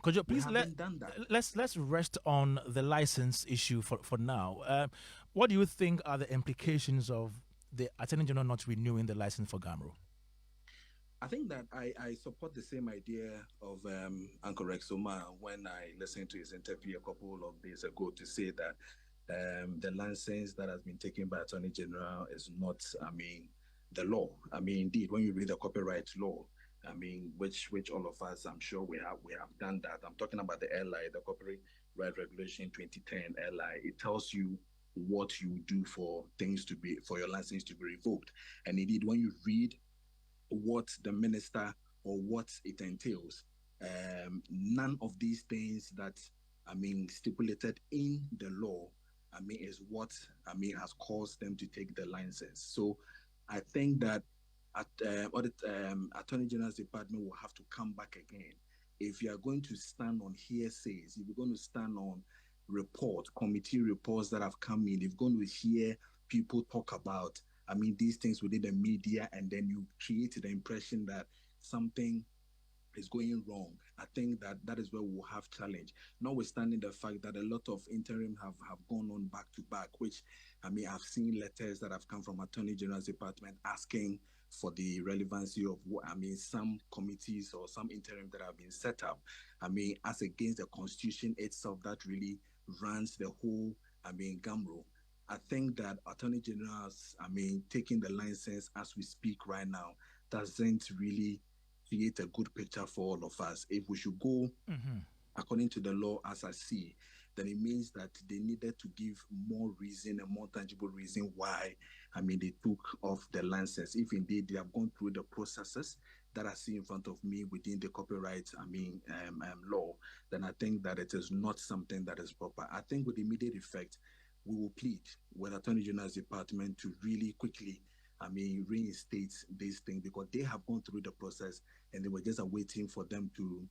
Could you we please haven't done that. let's rest on the license issue for now. What do you think are the implications of the Attorney General not renewing the license for GAMRO? I think that I support the same idea of Uncle Rex Soma when I listened to his interview a couple of days ago to say that the license that has been taken by Attorney General is not, the law. Indeed, when you read the copyright law, which all of us, I'm sure we have done that. I'm talking about the LI, the Copyright Regulation 2010 LI. It tells you what you do for your license to be revoked. And indeed, when you read what the minister or what it entails, none of these things that stipulated in the law is what has caused them to take the license. So I think that Attorney General's department will have to come back again. If you are going to stand on hearsays, if you're going to stand on committee reports that have come in, if you're going to hear people talk about these things within the media, and then you create the impression that something is going wrong, I think that is where we'll have challenge. Notwithstanding the fact that a lot of interim have gone on back to back, which I've seen letters that have come from Attorney General's department asking for the relevancy of some committees or some interim that have been set up, as against the constitution itself that really runs the whole GAMRO. I think that Attorney General's, taking the license as we speak right now, doesn't really create a good picture for all of us. If we should go according to the law as I see, then it means that they needed to give more reason, a more tangible reason why, they took off the license. If indeed they have gone through the processes that I see in front of me within the copyright, law, then I think that it is not something that is proper. I think with immediate effect, we will plead with Attorney General's department to really quickly, reinstate this thing, because they have gone through the process and they were just waiting for them to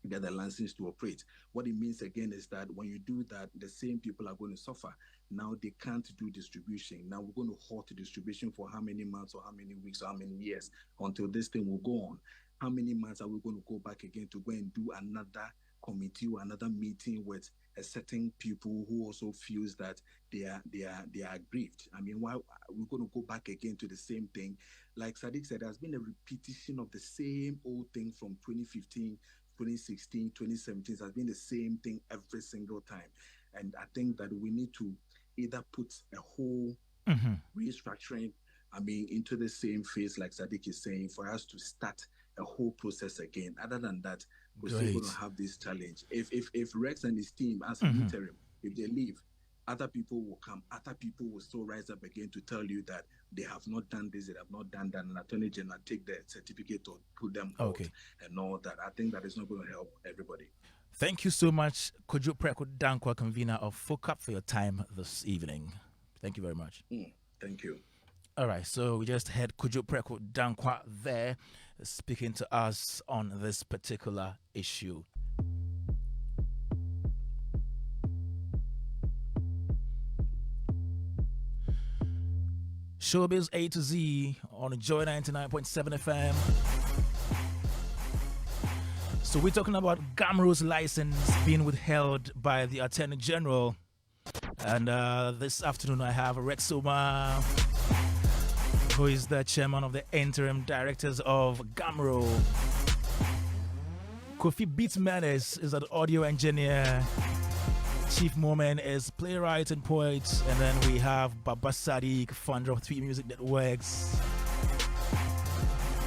get the license to operate. What it means again is that when you do that, the same people are going to suffer. Now they can't do distribution. Now we're going to halt the distribution for how many months or how many weeks or how many years until this thing will go on. How many months are we going to go back again to go and do another committee or another meeting with a certain people who also feels that they are aggrieved? Why we're going to go back again to the same thing? Like Sadiq said, there's been a repetition of the same old thing from 2015, 2016, 2017 has been the same thing every single time. And I think that we need to either put a whole restructuring, into the same phase, like Sadiq is saying, for us to start a whole process again. Other than that, we're still going to have this challenge. If Rex and his team, as an interim, if they leave, other people will come. Other people will still rise up again to tell you that they have not done this, they have not done that, and Attorney General take the certificate or put them out and all that. I think that is not going to help everybody. Thank you so much, Kojo Preku Dankwa, convener of FOCAP, for your time this evening. Thank you very much. Thank you. All right, so we just had Kojo Preku Dankwa there speaking to us on this particular issue. Showbiz A to Z on Joy 99.7 FM. So we're talking about GHAMRO's license being withheld by the Attorney General. And this afternoon I have Rex Oma, who is the chairman of the interim directors of GHAMRO. Kofi Beatmanis is an audio engineer. Chief Moment is playwright and poet. And then we have Baba Sadiq, founder of 3 Music Networks.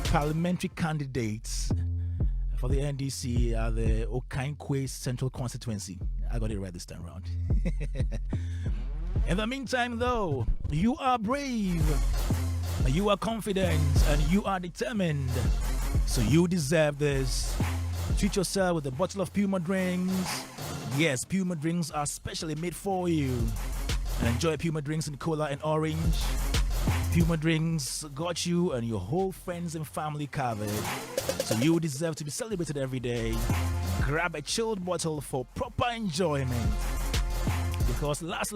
Parliamentary candidates for the NDC are the Okankwe Central Constituency. I got it right this time around. In the meantime, though, you are brave, you are confident, and you are determined. So you deserve this. Treat yourself with a bottle of Puma drinks. Yes, Puma drinks are specially made for you. And enjoy Puma drinks in cola and orange. Puma drinks got you and your whole friends and family covered. So you deserve to be celebrated every day. Grab a chilled bottle for proper enjoyment. Because last,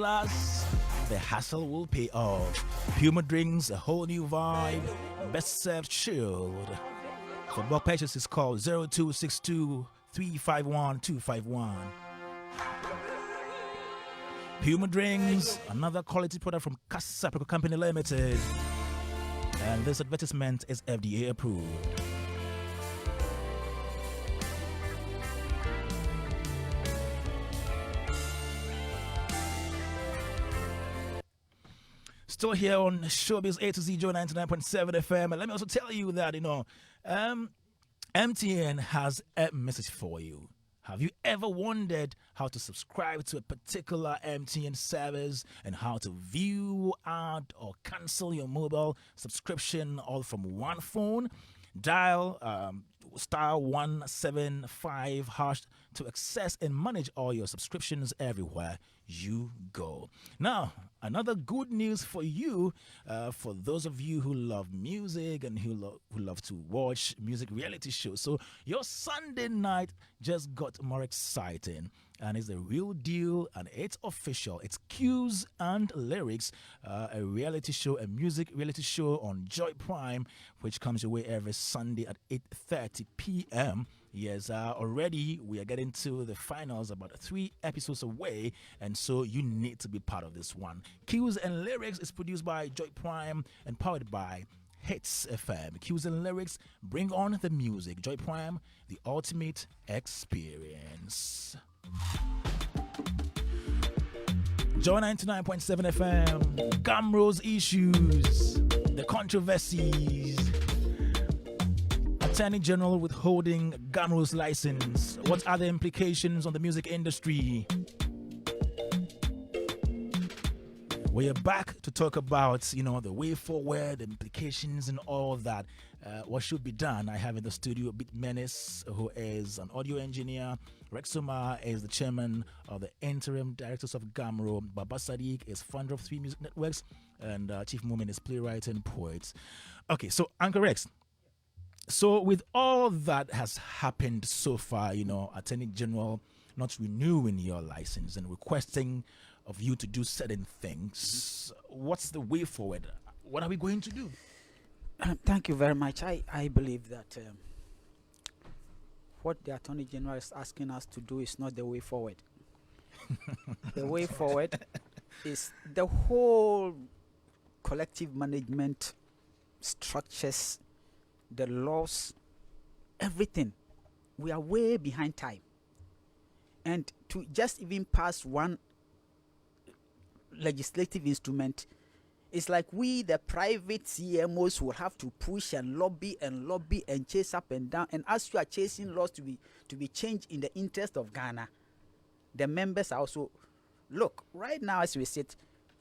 the hassle will pay off. Puma drinks, a whole new vibe. Best served chilled. For bulk purchases, call 0262 351 251. Puma drinks, another quality product from Casa Company Limited. And this advertisement is FDA approved. Still here on Showbiz A to Z, Joy 99.7 FM. And let me also tell you that, MTN has a message for you. Have you ever wondered how to subscribe to a particular MTN service and how to view, add, or cancel your mobile subscription all from one phone? Dial star 175 hash to access and manage all your subscriptions everywhere you go. Now, another good news for you, for those of you who love music and who love to watch music reality shows. So your Sunday night just got more exciting, and it's the real deal, and it's official. It's Cues and Lyrics, a reality show, a music reality show on Joy Prime, which comes your way every Sunday at 8:30 p.m. Yes, already we are getting to the finals, about 3 episodes away, and so you need to be part of this one. Cues and Lyrics is produced by Joy Prime and powered by Hits FM. Cues and Lyrics, bring on the music. Joy Prime, the ultimate experience. Joy 99.7 FM, GHAMRO's issues, the controversies. Attorney General withholding GHAMRO's license. What are the implications on the music industry? We are back to talk about, the way forward, the implications and all that. What should be done? I have in the studio Bit Menace, who is an audio engineer. Rexoma is the chairman of the interim directors of GHAMRO. Baba Sadiq is founder of 3 Music Networks. And Chief Moment is playwright and poet. Okay, so Uncle Rex. So with all that has happened so far, Attorney General not renewing your license and requesting of you to do certain things, what's the way forward? What are we going to do? Thank you very much. I believe that what the Attorney General is asking us to do is not the way forward. The way forward is the whole collective management structures, the laws, everything we are way behind time. And to just even pass one legislative instrument, it's like we, the private CMOs, will have to push and lobby and chase up and down. And as you are chasing laws to be changed in the interest of Ghana, the members are also, look, right now as we sit,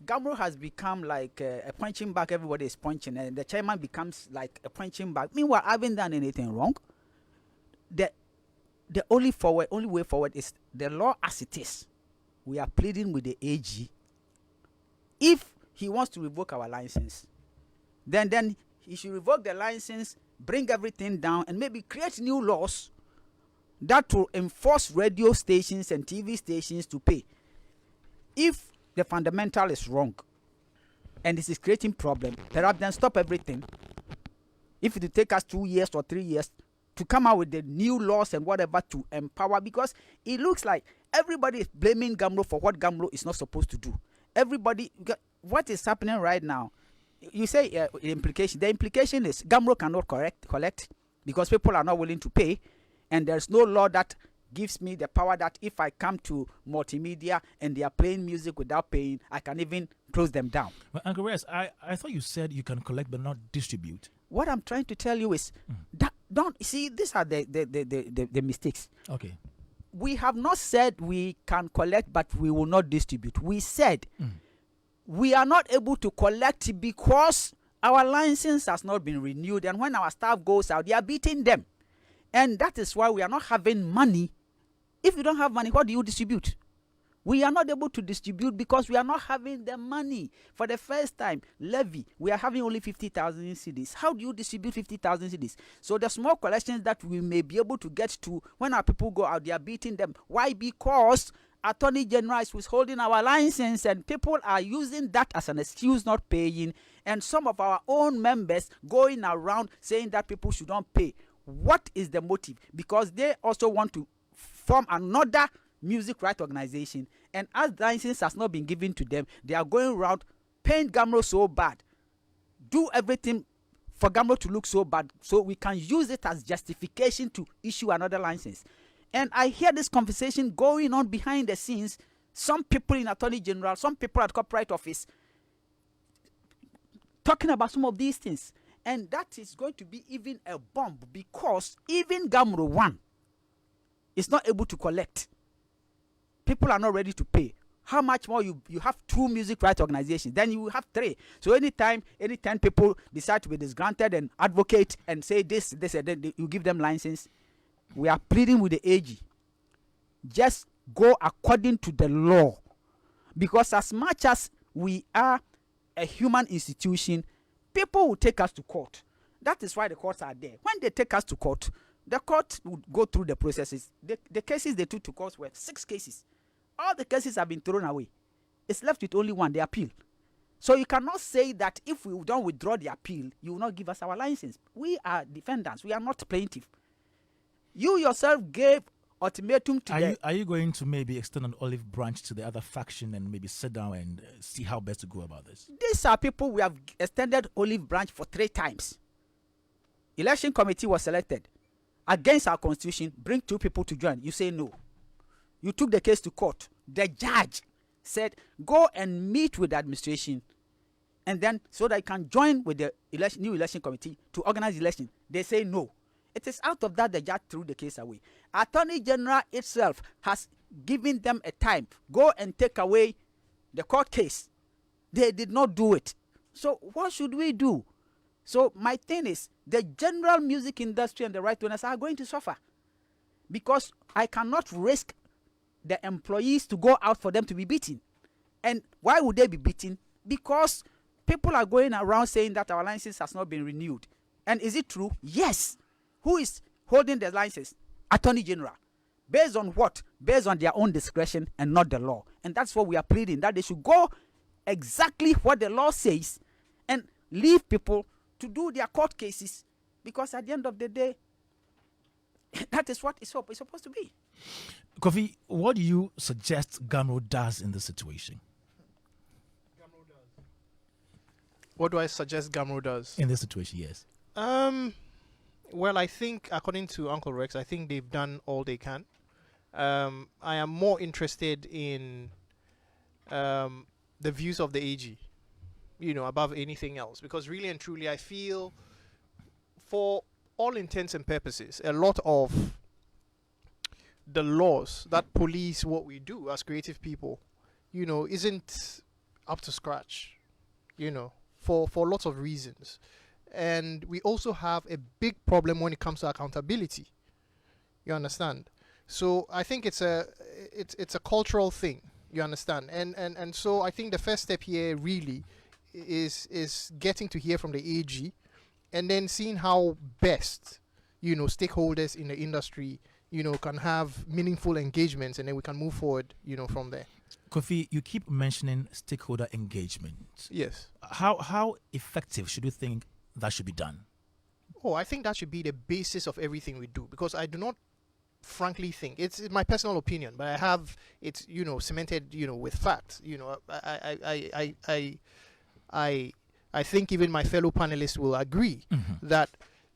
GHAMRO has become like a punching bag. Everybody is punching, and the chairman becomes like a punching bag. Meanwhile, I haven't done anything wrong. The only way forward is the law as it is. We are pleading with the AG. If he wants to revoke our license, then he should revoke the license, bring everything down, and maybe create new laws that will enforce radio stations and TV stations to pay. If the fundamental is wrong and this is creating problem, perhaps then stop everything. If it will take us 2 years or 3 years to come out with the new laws and whatever to empower, because it looks like everybody is blaming GHAMRO for what GHAMRO is not supposed to do. Everybody, what is happening right now, you say the implication is GHAMRO cannot collect because people are not willing to pay, and there's no law that gives me the power that if I come to multimedia and they are playing music without paying, I can even close them down. But Uncle Rez, I thought you said you can collect but not distribute. What I'm trying to tell you is that don't see, these are the mistakes. Okay. We have not said we can collect but we will not distribute. We said we are not able to collect because our license has not been renewed, and when our staff goes out, they are beating them. And that is why we are not having money. If you don't have money, what do you distribute? We are not able to distribute because we are not having the money. For the first time, levy, we are having only 50,000 cedis. How do you distribute 50,000 cedis? So the small collections that we may be able to get to, when our people go out, they are beating them. Why? Because Attorney General is withholding our license, and people are using that as an excuse not paying, and some of our own members going around saying that people should not pay. What is the motive? Because they also want to form another music rights organization, and as the license has not been given to them, they are going around paying GHAMRO so bad, do everything for GHAMRO to look so bad, so we can use it as justification to issue another license. And I hear this conversation going on behind the scenes. Some people in Attorney General, some people at Corporate Office, talking about some of these things. And that is going to be even a bomb, because even GHAMRO 1 is not able to collect. People are not ready to pay. How much more you have 2 music rights organizations, then you will have 3. So any 10 people decide to be disgranted and advocate and say this, and then you give them license. We are pleading with the AG. Just go according to the law. Because as much as we are a human institution, people will take us to court. That is why the courts are there. When they take us to court, the court will go through the processes. The cases they took to court were 6 cases. All the cases have been thrown away. It's left with only one, the appeal. So you cannot say that if we don't withdraw the appeal, you will not give us our license. We are defendants. We are not plaintiff. You yourself gave ultimatum to Are you going to maybe extend an olive branch to the other faction and maybe sit down and see how best to go about this? These are people we have extended olive branch for 3 times. Election committee was selected. Against our constitution, bring 2 people to join. You say no. You took the case to court. The judge said, go and meet with the administration, and then so that you can join with the new election committee to organize the election. They say no. It is out of that the judge threw the case away. Attorney General itself has given them a time. Go and take away the court case. They did not do it. So what should we do? So my thing is, the general music industry and the right owners are going to suffer, because I cannot risk the employees to go out for them to be beaten. And why would they be beaten? Because people are going around saying that our license has not been renewed. And is it true? Yes. Who is holding the license? Attorney General. Based on what? Based on their own discretion and not the law. And that's what we are pleading, that they should go exactly what the law says and leave people to do their court cases, because at the end of the day, that is what it's supposed to be. Kofi, what do you suggest GHAMRO does in this situation? What do I suggest GHAMRO does? In this situation, yes. Well, I think, according to Uncle Rex, I think they've done all they can. I am more interested in the views of the AG, above anything else. Because really and truly, I feel, for all intents and purposes, a lot of the laws that police what we do as creative people, isn't up to scratch, for lots of reasons. And we also have a big problem when it comes to accountability. You understand? So I think it's a cultural thing. You understand? And so I think the first step here really is getting to hear from the AG, and then seeing how best stakeholders in the industry can have meaningful engagements, and then we can move forward from there. Kofi, you keep mentioning stakeholder engagement. Yes. How effective should you think that should be done? Oh, I think that should be the basis of everything we do, because I do not frankly think, it's my personal opinion, but I have it cemented with facts. I think even my fellow panelists will agree that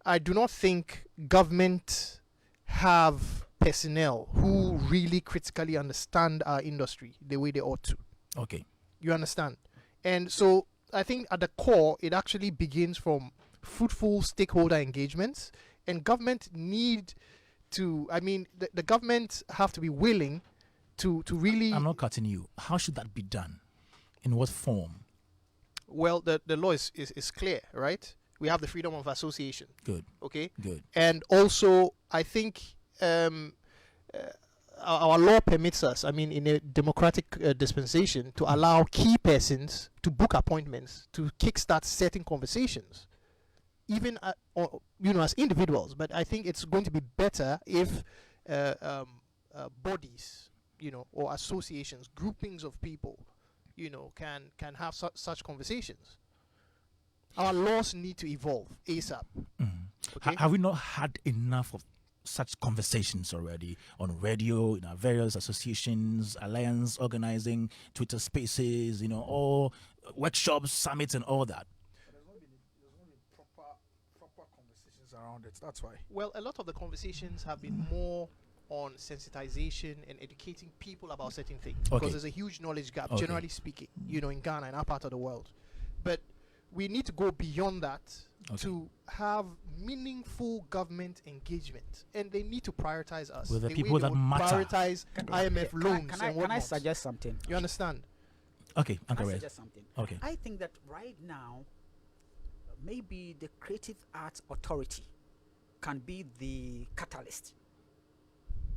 I do not think government have personnel who really critically understand our industry the way they ought to. Okay. You understand? And so I think at the core, it actually begins from fruitful stakeholder engagements, and government need to, the government have to be willing to really... I'm not cutting you. How should that be done? In what form? Well, the law is clear, right? We have the freedom of association. Good. Okay? Good. And also, I think our law permits us, in a democratic dispensation, to allow key persons to book appointments to kickstart certain conversations, even as individuals. But I think it's going to be better if bodies, or associations, groupings of people, can have such conversations. Our laws need to evolve ASAP. Okay? Have we not had enough of such conversations already on radio, in our various associations, alliance organizing, Twitter spaces, all workshops, summits, and all that? There's not been proper conversations around it. That's why. Well, a lot of the conversations have been more on sensitization and educating people about certain things, because there's a huge knowledge gap, generally speaking, in Ghana and our part of the world. But we need to go beyond that to have meaningful government engagement, and they need to prioritize us. With the people that matter. Prioritize IMF loans and whatnot. Can I suggest something? You understand? Okay, Uncle Can I Ray. suggest something? Okay. I think that right now, maybe the Creative Arts Authority can be the catalyst.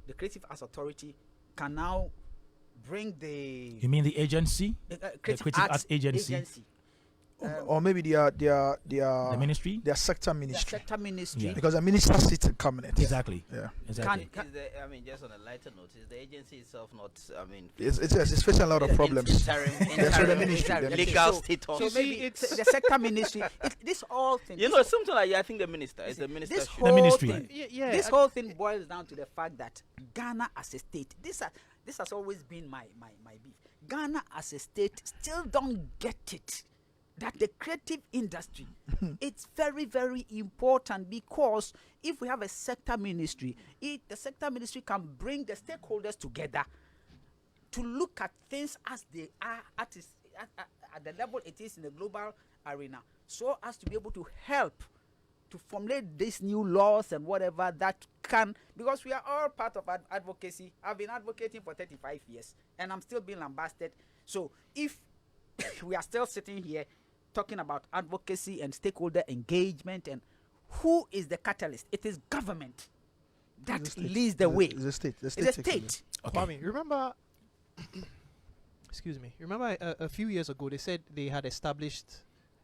The Creative Arts Authority can now bring the... You mean the agency? Creative Arts Agency? Or maybe their The ministry? their sector ministry. Sector ministry. Yeah. Because the minister sits in cabinet. Exactly. Yeah. Exactly. Just on a lighter note, is the agency itself not, It's facing a lot of problems. Legal status. So maybe it's the sector ministry. This whole thing. Something like I think the minister. It's the minister. This should- whole ministry. thing. Yeah. This whole thing boils down to the fact that Ghana as a state. This has always been my beef. Ghana as a state still don't get it. That the creative industry, it's very, very important, because if we have a sector ministry, the sector ministry can bring the stakeholders together to look at things as they are at the level it is in the global arena, so as to be able to help to formulate these new laws and whatever that can, because we are all part of advocacy. I've been advocating for 35 years and I'm still being lambasted. So if we are still sitting here talking about advocacy and stakeholder engagement, and who is the catalyst? It is government that leads the way. It's the state. The It's state the takes state. Kwame, remember excuse me, remember a few years ago they said they had established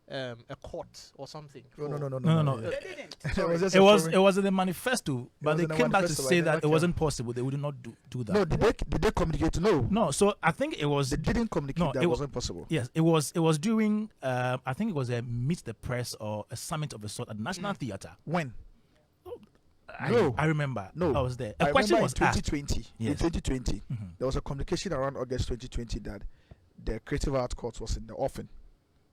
a court or something? No. No. They didn't. It was in the manifesto, but was they in the came back to manifesto, say but that they it not wasn't possible. They would not do that. No, did they communicate? No. No, so I think it was. They didn't communicate No, that it wasn't possible. Yes, it was during. I think it was a meet the press or a summit of a sort at the National Theatre. When? I remember. No. I was there. I A question remember was in asked. 2020. In Yes. 2020, there was a communication around August 2020 that the Creative Arts Court was in the offing.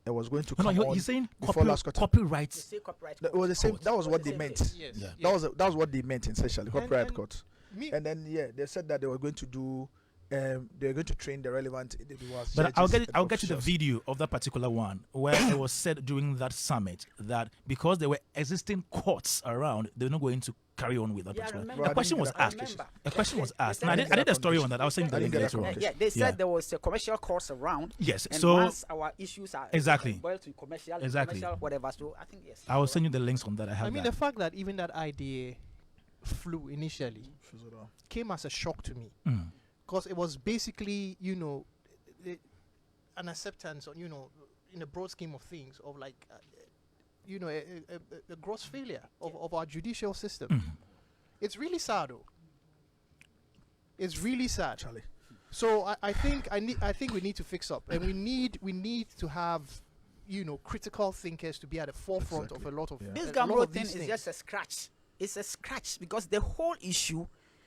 it was going to No, come no, on he's saying before last quarter. They copyright. say copyright. It was the same. court. That was It what they the same meant. thing. Yes. Yeah. That was what they meant essentially, copyright and court. me, And then they said that they were going to do, they were going to train the relevant individuals. But I'll judges, I'll and get to the officials. video of that particular one where it was said during that summit that because there were existing courts around, they're not going to carry on with that Yeah, I particular. remember. Well, A question I was didn't get asked. that Remember. A question was They asked. said No, I that- did a story on that. I'll send you the I link didn't get later that on. Yeah, they said Yeah. there was a commercial course around. Yes. And So once our issues are Exactly. boiled to commercial, Exactly. commercial, whatever. So I think yes. I will send you the links on that. I have I mean, that. the fact that even that idea flew initially came as a shock to me, Mm. because it was basically, an acceptance, in the broad scheme of things, of like, a gross failure of our judicial system. Mm. It's really sad, though. It's really sad. Charlie. So I think we need to fix up, and we need to have, critical thinkers to be at the forefront of a lot of Yeah. This a lot GHAMRO of thing these is things. just a scratch. It's a scratch because the whole issue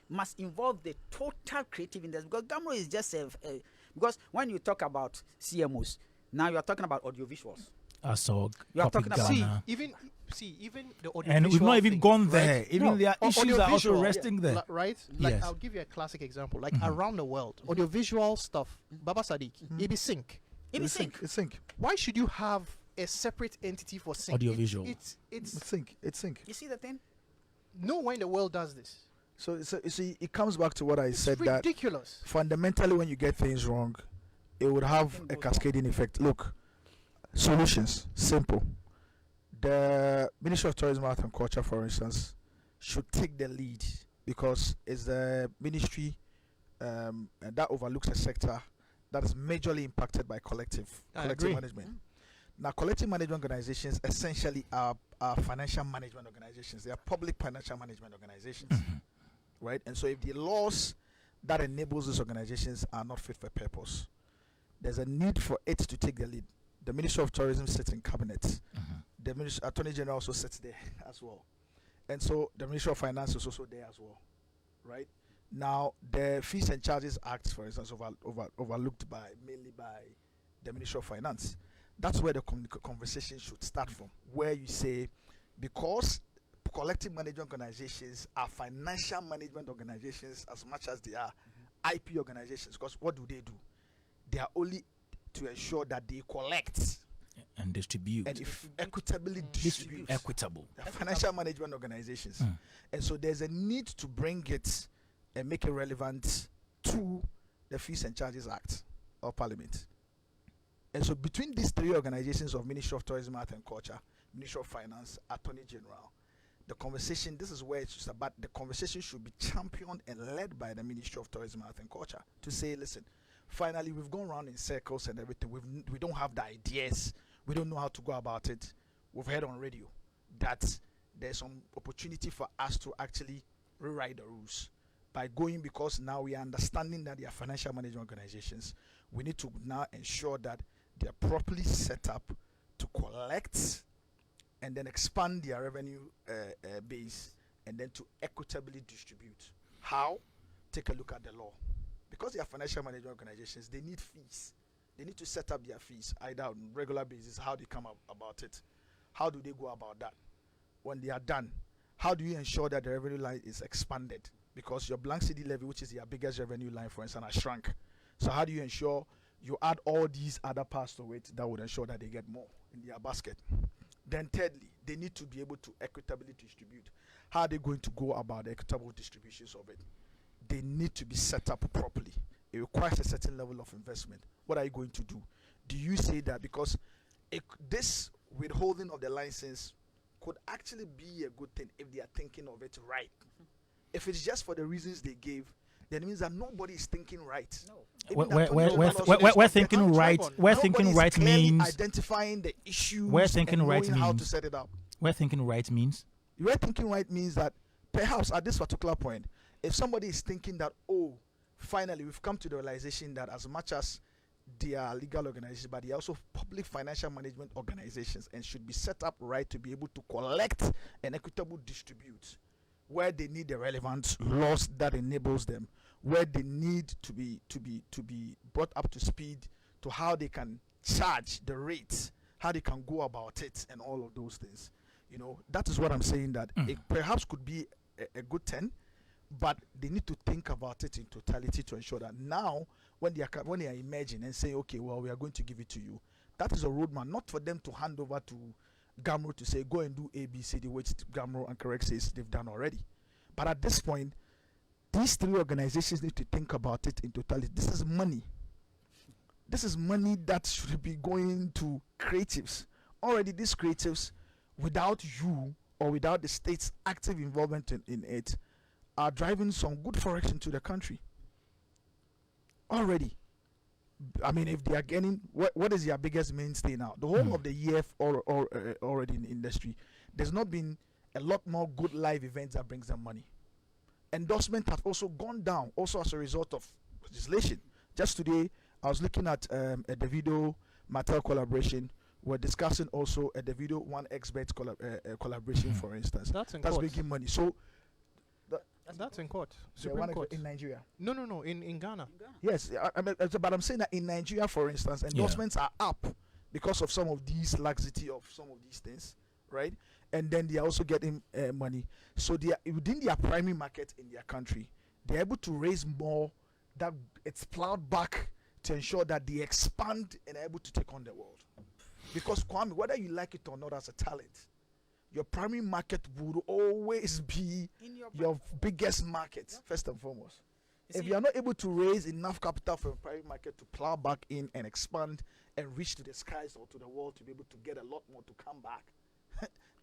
must involve the total creative industry. Because GHAMRO is just because when you talk about CMOs, now you are talking about audiovisuals. So You are copy talking about- Ghana. even the audiovisual And we've not even thing, gone right? there. Even No, their issues are also audiovisual, resting there. Right? Like, Yes. I'll give you a classic example. Like, Mhm. around the world, audiovisual stuff, Baba Sadiq, it is sync. It's sync. It's sync. Why should you have a separate entity for sync? Audiovisual. It's It's sync. It's sync. You see the thing? no one in the world does this. So you see, it comes back to what I It's said that ridiculous. fundamentally, when you get things wrong, it would have a cascading effect. Look, solutions simple. The Ministry of Tourism, Art and Culture, for instance, should take the lead because it's the ministry and that overlooks a sector that is majorly impacted by collective I agree. management. Now, collective management organizations essentially are financial management organizations. They are public financial management organizations, right? And so, if the laws that enables these organizations are not fit for purpose, there's a need for it to take the lead. The Ministry of Tourism sits in cabinet. The Attorney General also sits there as well. And so the Ministry of Finance is also there as well, right? Now, the Fees and Charges Act, for instance, overlooked mainly by the Ministry of Finance. That's where the conversation should start from, where you say, because collective management organizations are financial management organizations as much as they are IP organizations, because what do? They are only to ensure that they collect And distribute. and if equitably distribute. Equitable. They're financial management organizations. Mm. And so there's a need to bring it and make it relevant to the Fees and Charges Act of Parliament. And so between these three organizations of Ministry of Tourism, Art and Culture, Ministry of Finance, Attorney General, the conversation, this is where it's just about, the conversation should be championed and led by the Ministry of Tourism, Art and Culture to say, listen, finally, we've gone around in circles and everything. We don't have the ideas. We don't know how to go about it. We've heard on radio that there's some opportunity for us to actually rewrite the rules by going, because now we are understanding that they are financial management organizations. We need to now ensure that they are properly set up to collect and then expand their revenue base and then to equitably distribute. How? Take a look at the law. Because they are financial management organizations, they need fees. They need to set up their fees either on regular basis. How do you come about it? How do they go about that? When they are done, how do you ensure that the revenue line is expanded? Because your blank CD levy, which is your biggest revenue line, for instance, has shrunk. So how do you ensure you add all these other parts to it that would ensure that they get more in their basket? Then thirdly, they need to be able to equitably distribute. How are they going to go about the equitable distributions of it? They need to be set up properly. It requires a certain level of investment. What are you going to do? Do you say that because this withholding of the license could actually be a good thing if they are thinking of it right? If it's just for the reasons they gave, then it means that nobody is thinking right. No. We're thinking right. We're thinking right means. identifying the issues. We're thinking and right knowing how to means- set it up. We're thinking right means. We're thinking right means that perhaps at this particular point, if somebody is thinking that, oh, finally we've come to the realization that as much as they are legal organizations, but they are also public financial management organizations and should be set up right to be able to collect and equitable distribute, where they need the relevant laws that enables them, where they need to be brought up to speed to how they can charge the rates, how they can go about it, and all of those things. That is what I'm saying, that it perhaps could be a good 10, but they need to think about it in totality to ensure that now when they are emerging and say, okay, well, we are going to give it to you, that is a roadmap, not for them to hand over to GHAMRO to say, go and do A, B, C, D, which GHAMRO and Correct says they've done already. But at this point, these three organizations need to think about it in totality. This is money. This is money that should be going to creatives. Already these creatives, without you or without the state's active involvement in it, are driving some good forex into the country. Already. I mean, if they are getting, what is their biggest mainstay now? The whole of the year already in the industry, there's not been a lot more good live events that brings them money. Endorsement have also gone down, also as a result of legislation. Just today, I was looking at a Davido Mattel collaboration. We're discussing also a Davido One Expert collaboration, for instance. That's making money. So that's in court. the Supreme one Court. in Nigeria. No. In Ghana. Yes, but I'm saying that in Nigeria, for instance, endorsements are up because of some of these laxity of some of these things, right? And then they are also getting money. So they are within their primary market in their country, they're able to raise more. That it's plowed back to ensure that they expand and are able to take on the world. Because Kwame, whether you like it or not, as a talent, your primary market would always be your biggest market, first and foremost. If you are not able to raise enough capital from the primary market to plow back in and expand and reach to the skies or to the world to be able to get a lot more to come back,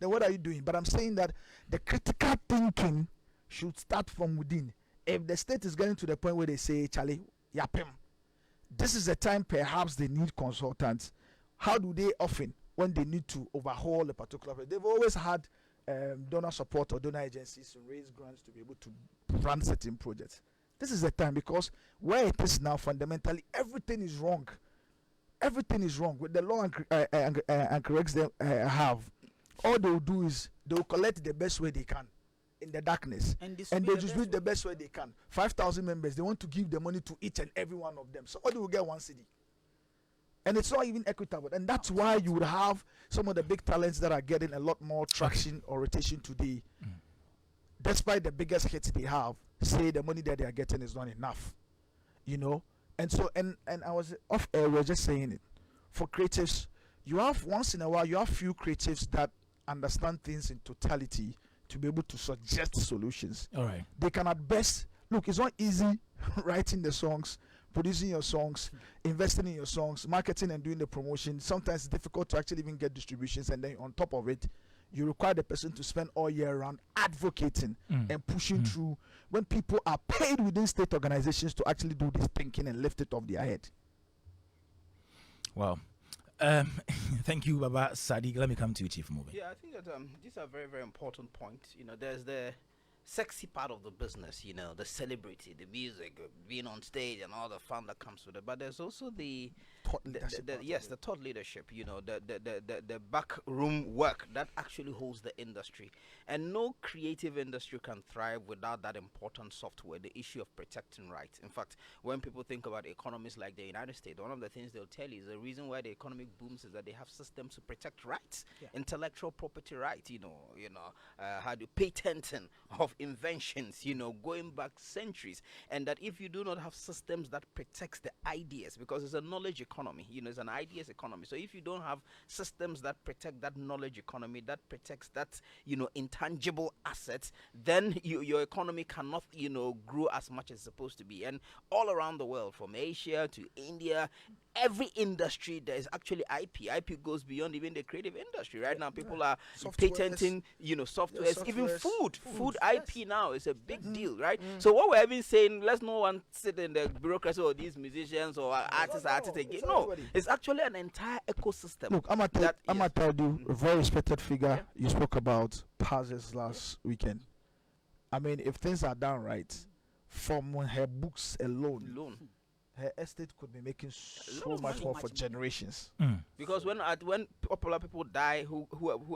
then what are you doing? But I'm saying that the critical thinking should start from within. If the state is getting to the point where they say, Charlie, yapim, this is the time perhaps they need consultants. How do they often, when they need to overhaul a particular place? They've always had donor support or donor agencies to raise grants to be able to run certain projects. This is the time, because where it is now, fundamentally, everything is wrong. Everything is wrong with the law and corrects they have. All they will do is they will collect the best way they can in the darkness, and they distribute the best way they can. 5,000 members, they want to give the money to each and every one of them. Somebody will get one cedi, and it's not even equitable. And that's why you would have some of the big talents that are getting a lot more traction or rotation today, despite the biggest hits they have. Say the money that they are getting is not enough, And so, and I was off air, we were just saying it. For creatives, you have once in a while, you have few creatives that understand things in totality to be able to suggest solutions. All right. They can at best, look, it's not easy writing the songs, producing your songs, investing in your songs, marketing and doing the promotion. Sometimes it's difficult to actually even get distributions, and then on top of it, you require the person to spend all year round advocating and pushing through when people are paid within state organizations to actually do this thinking and lift it off their head. Wow. Thank you, Baba Sadiq. Let me come to you, Chief Movie. Yeah, I think that these are very, very important points. There's the sexy part of the business, the celebrity, the music, being on stage and all the fun that comes with it. But there's also the thought leadership, the backroom work that actually holds the industry. And no creative industry can thrive without that important software, the issue of protecting rights. In fact, when people think about economies like the United States, one of the things they'll tell you is the reason why the economic booms is that they have systems to protect rights, intellectual property rights, how do patenting of inventions, going back centuries. And that if you do not have systems that protects the ideas, because it's a knowledge economy, it's an ideas economy. So if you don't have systems that protect that knowledge economy, that protects that, intangible assets, then your economy cannot, grow as much as it's supposed to be. And all around the world, from Asia to India, every industry there is actually IP. IP goes beyond even the creative industry. Right now, people are patenting, softwares, even food IP now is a big deal, right? So what we're even saying, let's no one sit in the bureaucracy or these musicians or artists again. No, it's actually an entire ecosystem. Look, I'm gonna tell you, a very respected figure. You spoke about pauses last weekend. I mean, if things are done right, from her books alone, her estate could be making so much more for generations. Because when popular people die who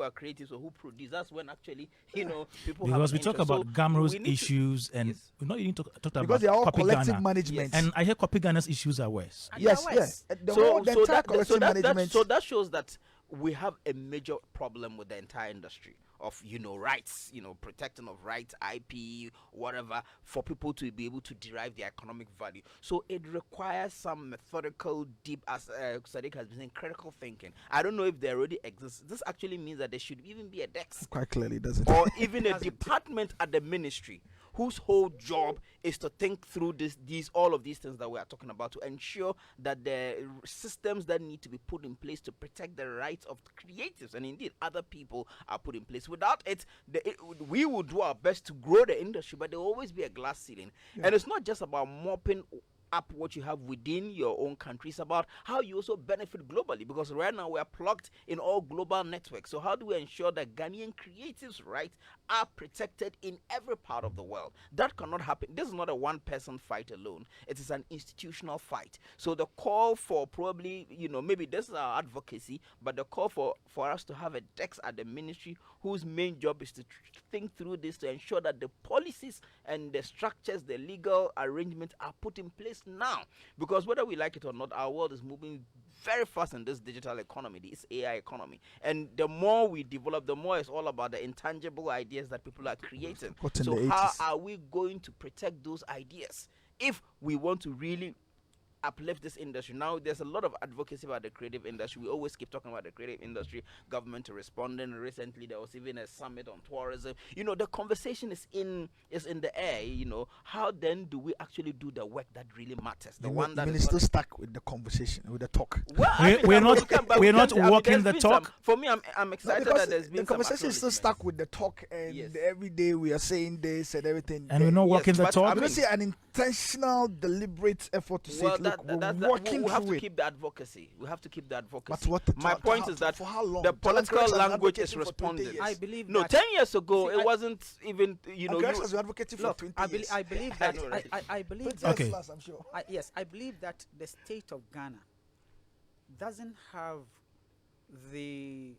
are creatives or who produce, that's when actually people. Because we talk about GHAMRO's issues and we're not even talking about because they are all copy collective Ghana. management. And I hear copy Ghana's issues are worse. Yes. The entire collective management. So that shows that we have a major problem with the entire industry of rights, protecting of rights, IP, whatever, for people to be able to derive their economic value. So it requires some methodical, deep, as Sadiq has been saying, critical thinking. I don't know if there already exists. This actually means that there should even be a DEX Quite clearly, doesn't or even a department at the ministry whose whole job is to think through all of these things that we are talking about, to ensure that the systems that need to be put in place to protect the rights of creatives and indeed other people are put in place. Without it, we will do our best to grow the industry, but there will always be a glass ceiling. And it's not just about mopping up what you have within your own country. It's about how you also benefit globally, because right now we are plugged in all global networks. So how do we ensure that Ghanaian creatives' rights are protected in every part of the world? That cannot happen. This is not a one-person fight alone. It is an institutional fight. So the call for probably, maybe this is our advocacy, but the call for us to have a DEX at the ministry whose main job is to think through this, to ensure that the policies and the structures, the legal arrangements are put in place now. Because whether we like it or not, our world is moving very fast in this digital economy, this AI economy. And the more we develop, the more it's all about the intangible ideas that people are creating. So how are we going to protect those ideas if we want to really uplift this industry? Now there's a lot of advocacy about the creative industry. We always keep talking about the creative industry, government responding. Recently there was even a summit on tourism. The conversation is in the air. How then do we actually do the work that really matters, the one that is still stuck with the conversation, with the talk? Well, we're not walking the talk. For me, I'm excited that there's been the conversation is still stuck with the talk, and every day we are saying this and everything, and we're not walking the talk. I'm going to say an intentional, deliberate effort to say, look, we have to keep the advocacy. We have to keep the advocacy. But my point is that for how long? The political language is responding. I believe no, 10 years ago it wasn't even has been advocating for 20 years. I believe that. I believe that. Okay. I'm sure. I believe that the state of Ghana doesn't have the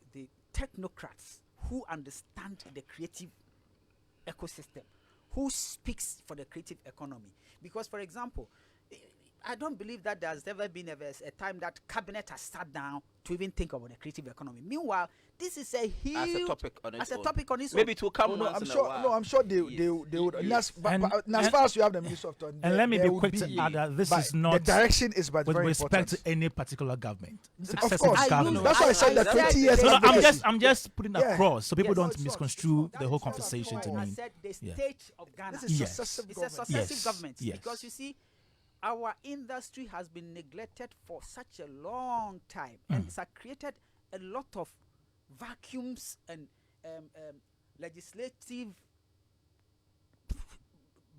technocrats who understand the creative ecosystem, who speaks for the creative economy. Because, for example, I don't believe that there's never been a time that cabinet has sat down to even think about the creative economy. Meanwhile, this is a huge as a topic on its own. Maybe it will come once I'm in a sure. while. No, I'm sure they would. Yes. As far as you have the Minister of Tourism, and let me be quick to add that this is not the direction is but with very respect important. to any particular government. Of Successive course, governments. that's why I said that 20 years. No, advocacy. I'm just putting that across so people Yes. don't misconstrue the whole conversation to I mean. said the Yeah. state of Ghana. This is Yes. successive It's a government. successive Yes. government. Yes. Because you see, our industry has been neglected for such a long time, and it's created a lot of vacuums and legislative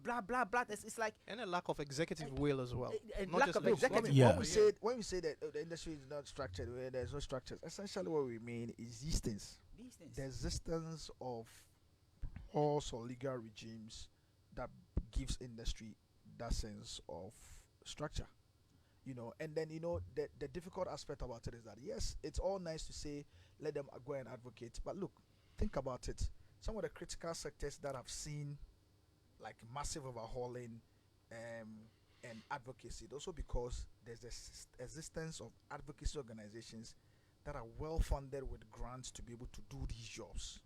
blah blah blah. It's like and a lack of executive will as well. Not lack of executive Yeah. When we say that the industry is not structured, where there's no structures, essentially what we mean is these things. These things. The existence of laws or legal regimes that gives industry that sense of structure, and then the difficult aspect about it is that yes, it's all nice to say let them go and advocate, but look, think about it. Some of the critical sectors that have seen like massive overhauling and advocacy, also because there's this existence of advocacy organizations that are well funded with grants to be able to do these jobs.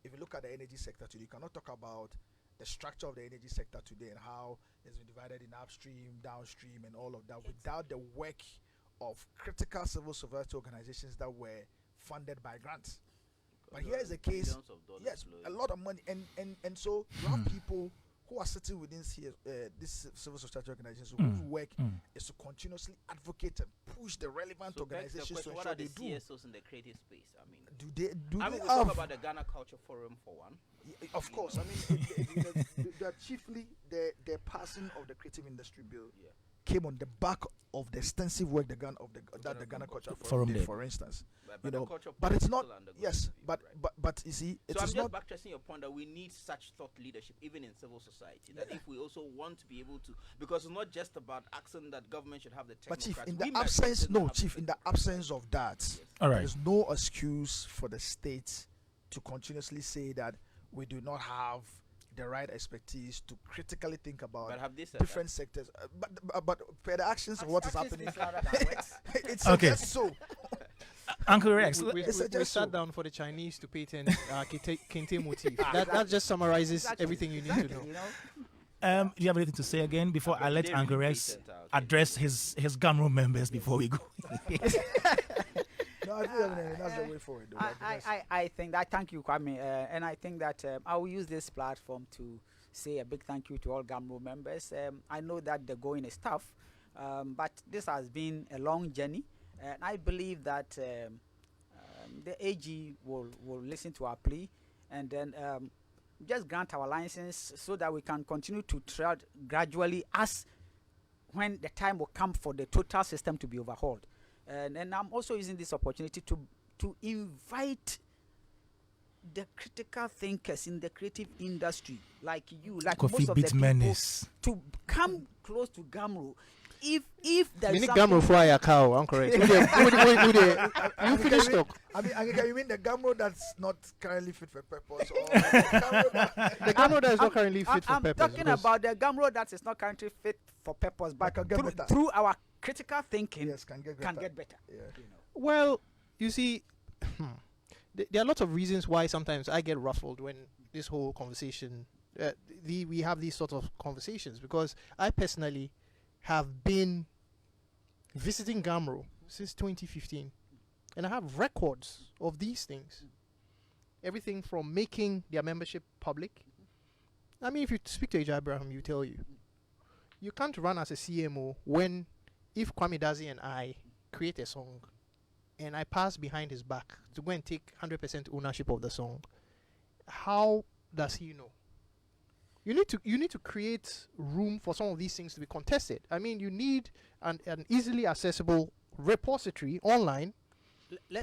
If you look at the energy sector today, you cannot talk about the structure of the energy sector today and how it's been divided in upstream, downstream, and all of that without the work of critical civil society organizations that were funded by grants. But here is the case, yes, a lot of money, and so you have people who are sitting within this civil society organizations whose work is to continuously advocate and push the relevant organizations to what ensure are the they do. CSOs in the creative space? I mean, Do they we have? talk about the Ghana Culture Forum for one. Of course, I mean, the chiefly the passing of the creative industry bill came on the back of the extensive work the Ghana Culture Forum did, for instance. But it's not. Yes, but you see, so it's I'm just not. backtracing your point that we need such thought leadership even in civil society. That if we also want to be able to, because it's not just about asking that government should have the technocrats. But chief, in the absence, no, chief, in the absence of that, All right. there's no excuse for the state to continuously say that we do not have the right expertise to critically think about But have they said different sectors. But per the actions of what is happening, it's Okay. just so. Uncle Rex. We sat down for the Chinese to patent Kente motif. That just summarizes everything you need to know. You know? Do you have anything to say again before I let Uncle Rex address his GHAMRO members before we go? No, I think that's the way forward. Though. I think that, thank you, Kwame, and I think that I will use this platform to say a big thank you to all GHAMRO members. I know that the going is tough, but this has been a long journey, and I believe that the AG will listen to our plea, and then just grant our license so that we can continue to tread gradually as when the time will come for the total system to be overhauled. And I'm also using this opportunity to invite the critical thinkers in the creative industry, like you, like Coffee most of the Beat people, Menace. to come close to GHAMRO. If there's We need something- GHAMRO fry a cow. I'm correct. You finish talk. I mean, you mean the GHAMRO that's not currently fit for purpose, or the GHAMRO that The GHAMRO that is not currently fit for I'm purpose. talking because about the GHAMRO that is not currently fit for purpose, but can get better. through our critical thinking yes, can get better. Yeah. You know. Well, you see, there are lots of reasons why sometimes I get ruffled when this whole conversation, we have these sort of conversations, because I personally have been visiting GHAMRO since 2015, and I have records of these things. Everything from making their membership public. I mean, if you speak to J. Abraham, you tell you. You can't run as a CMO when, if Kwame Dadzie and I create a song, and I pass behind his back to go and take 100% ownership of the song, how does he know? You need to create room for some of these things to be contested. I mean, you need an easily accessible repository online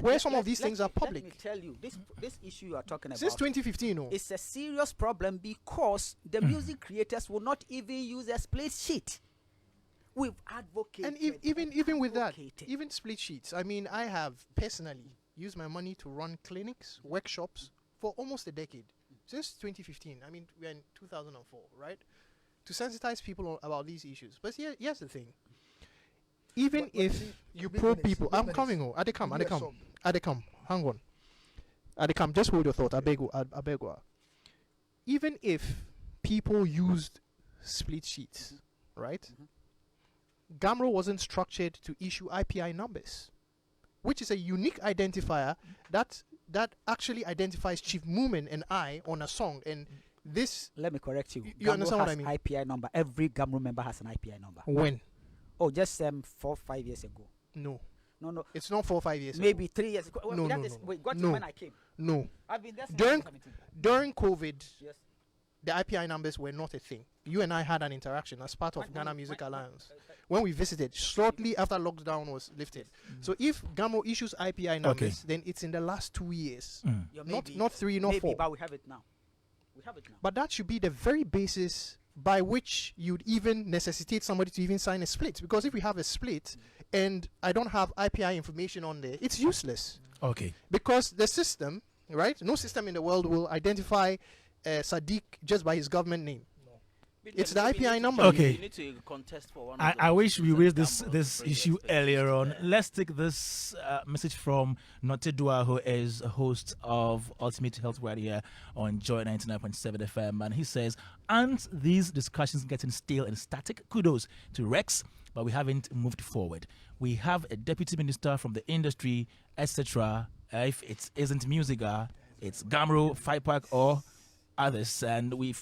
where some of these things are public. Let me tell you, this issue you are talking Since about 2015, oh. is a serious problem because the music creators will not even use a split sheet. We've advocated. And even with that, advocated. even split sheets. I mean, I have personally used my money to run clinics, workshops for almost a decade. Since 2015. I mean, we're in 2004, right? To sensitize people about these issues. But here's the thing. Even But if see, you big probe minutes, people, big I'm minutes. coming. Oh, Adekam, Give me a Adekam, song. Adekam. Hang on. Adekam, just hold your thought. I beg you. Even if people used split sheets, right? GHAMRO wasn't structured to issue IPI numbers, which is a unique identifier that actually identifies Chief Moomin and I on a song. And this, Let me correct you. You understand what has I mean? IPI number. Every GHAMRO member has an IPI number. when? Oh, just 4-5 years ago. No, No. it's not 4 or 5 years ago. Maybe 3 years ago. No, that no, is, no. we got No. it when I came. No. I've been there since During 2017. during COVID, Yes. the IPI numbers were not a thing. You and I had an interaction as part of When- Ghana when- Music when- Alliance when we visited shortly after lockdown was lifted. So if GHAMRO issues IPI numbers, then it's in the last 2 years, Yeah, not maybe, 3, not maybe, 4. but we have it now. We have it now. But that should be the very basis by which you'd even necessitate somebody to even sign a split. Because if we have a split and I don't have IPI information on there, it's useless. Okay. Because the system, right? No system in the world will identify Sadiq just by his government name. It's the IPI number. Okay. You need to contest for one. I wish we raised this issue earlier on. Let's take this message from Notedua, who is a host of Ultimate Health Radio on Joy 99.7 FM. And he says, aren't these discussions getting stale and static? Kudos to Rex, but we haven't moved forward. We have a deputy minister from the industry, etc. If it isn't Musica, it's GHAMRO, Five Park, or others, and we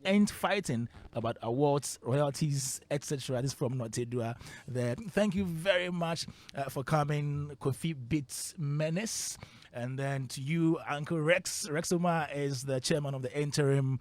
ain't fighting about awards, royalties, etc. This is from Notedua. There. Thank you very much for coming, Kofi Beat Menace. And then to you, Uncle Rex. Rex Omar is the chairman of the interim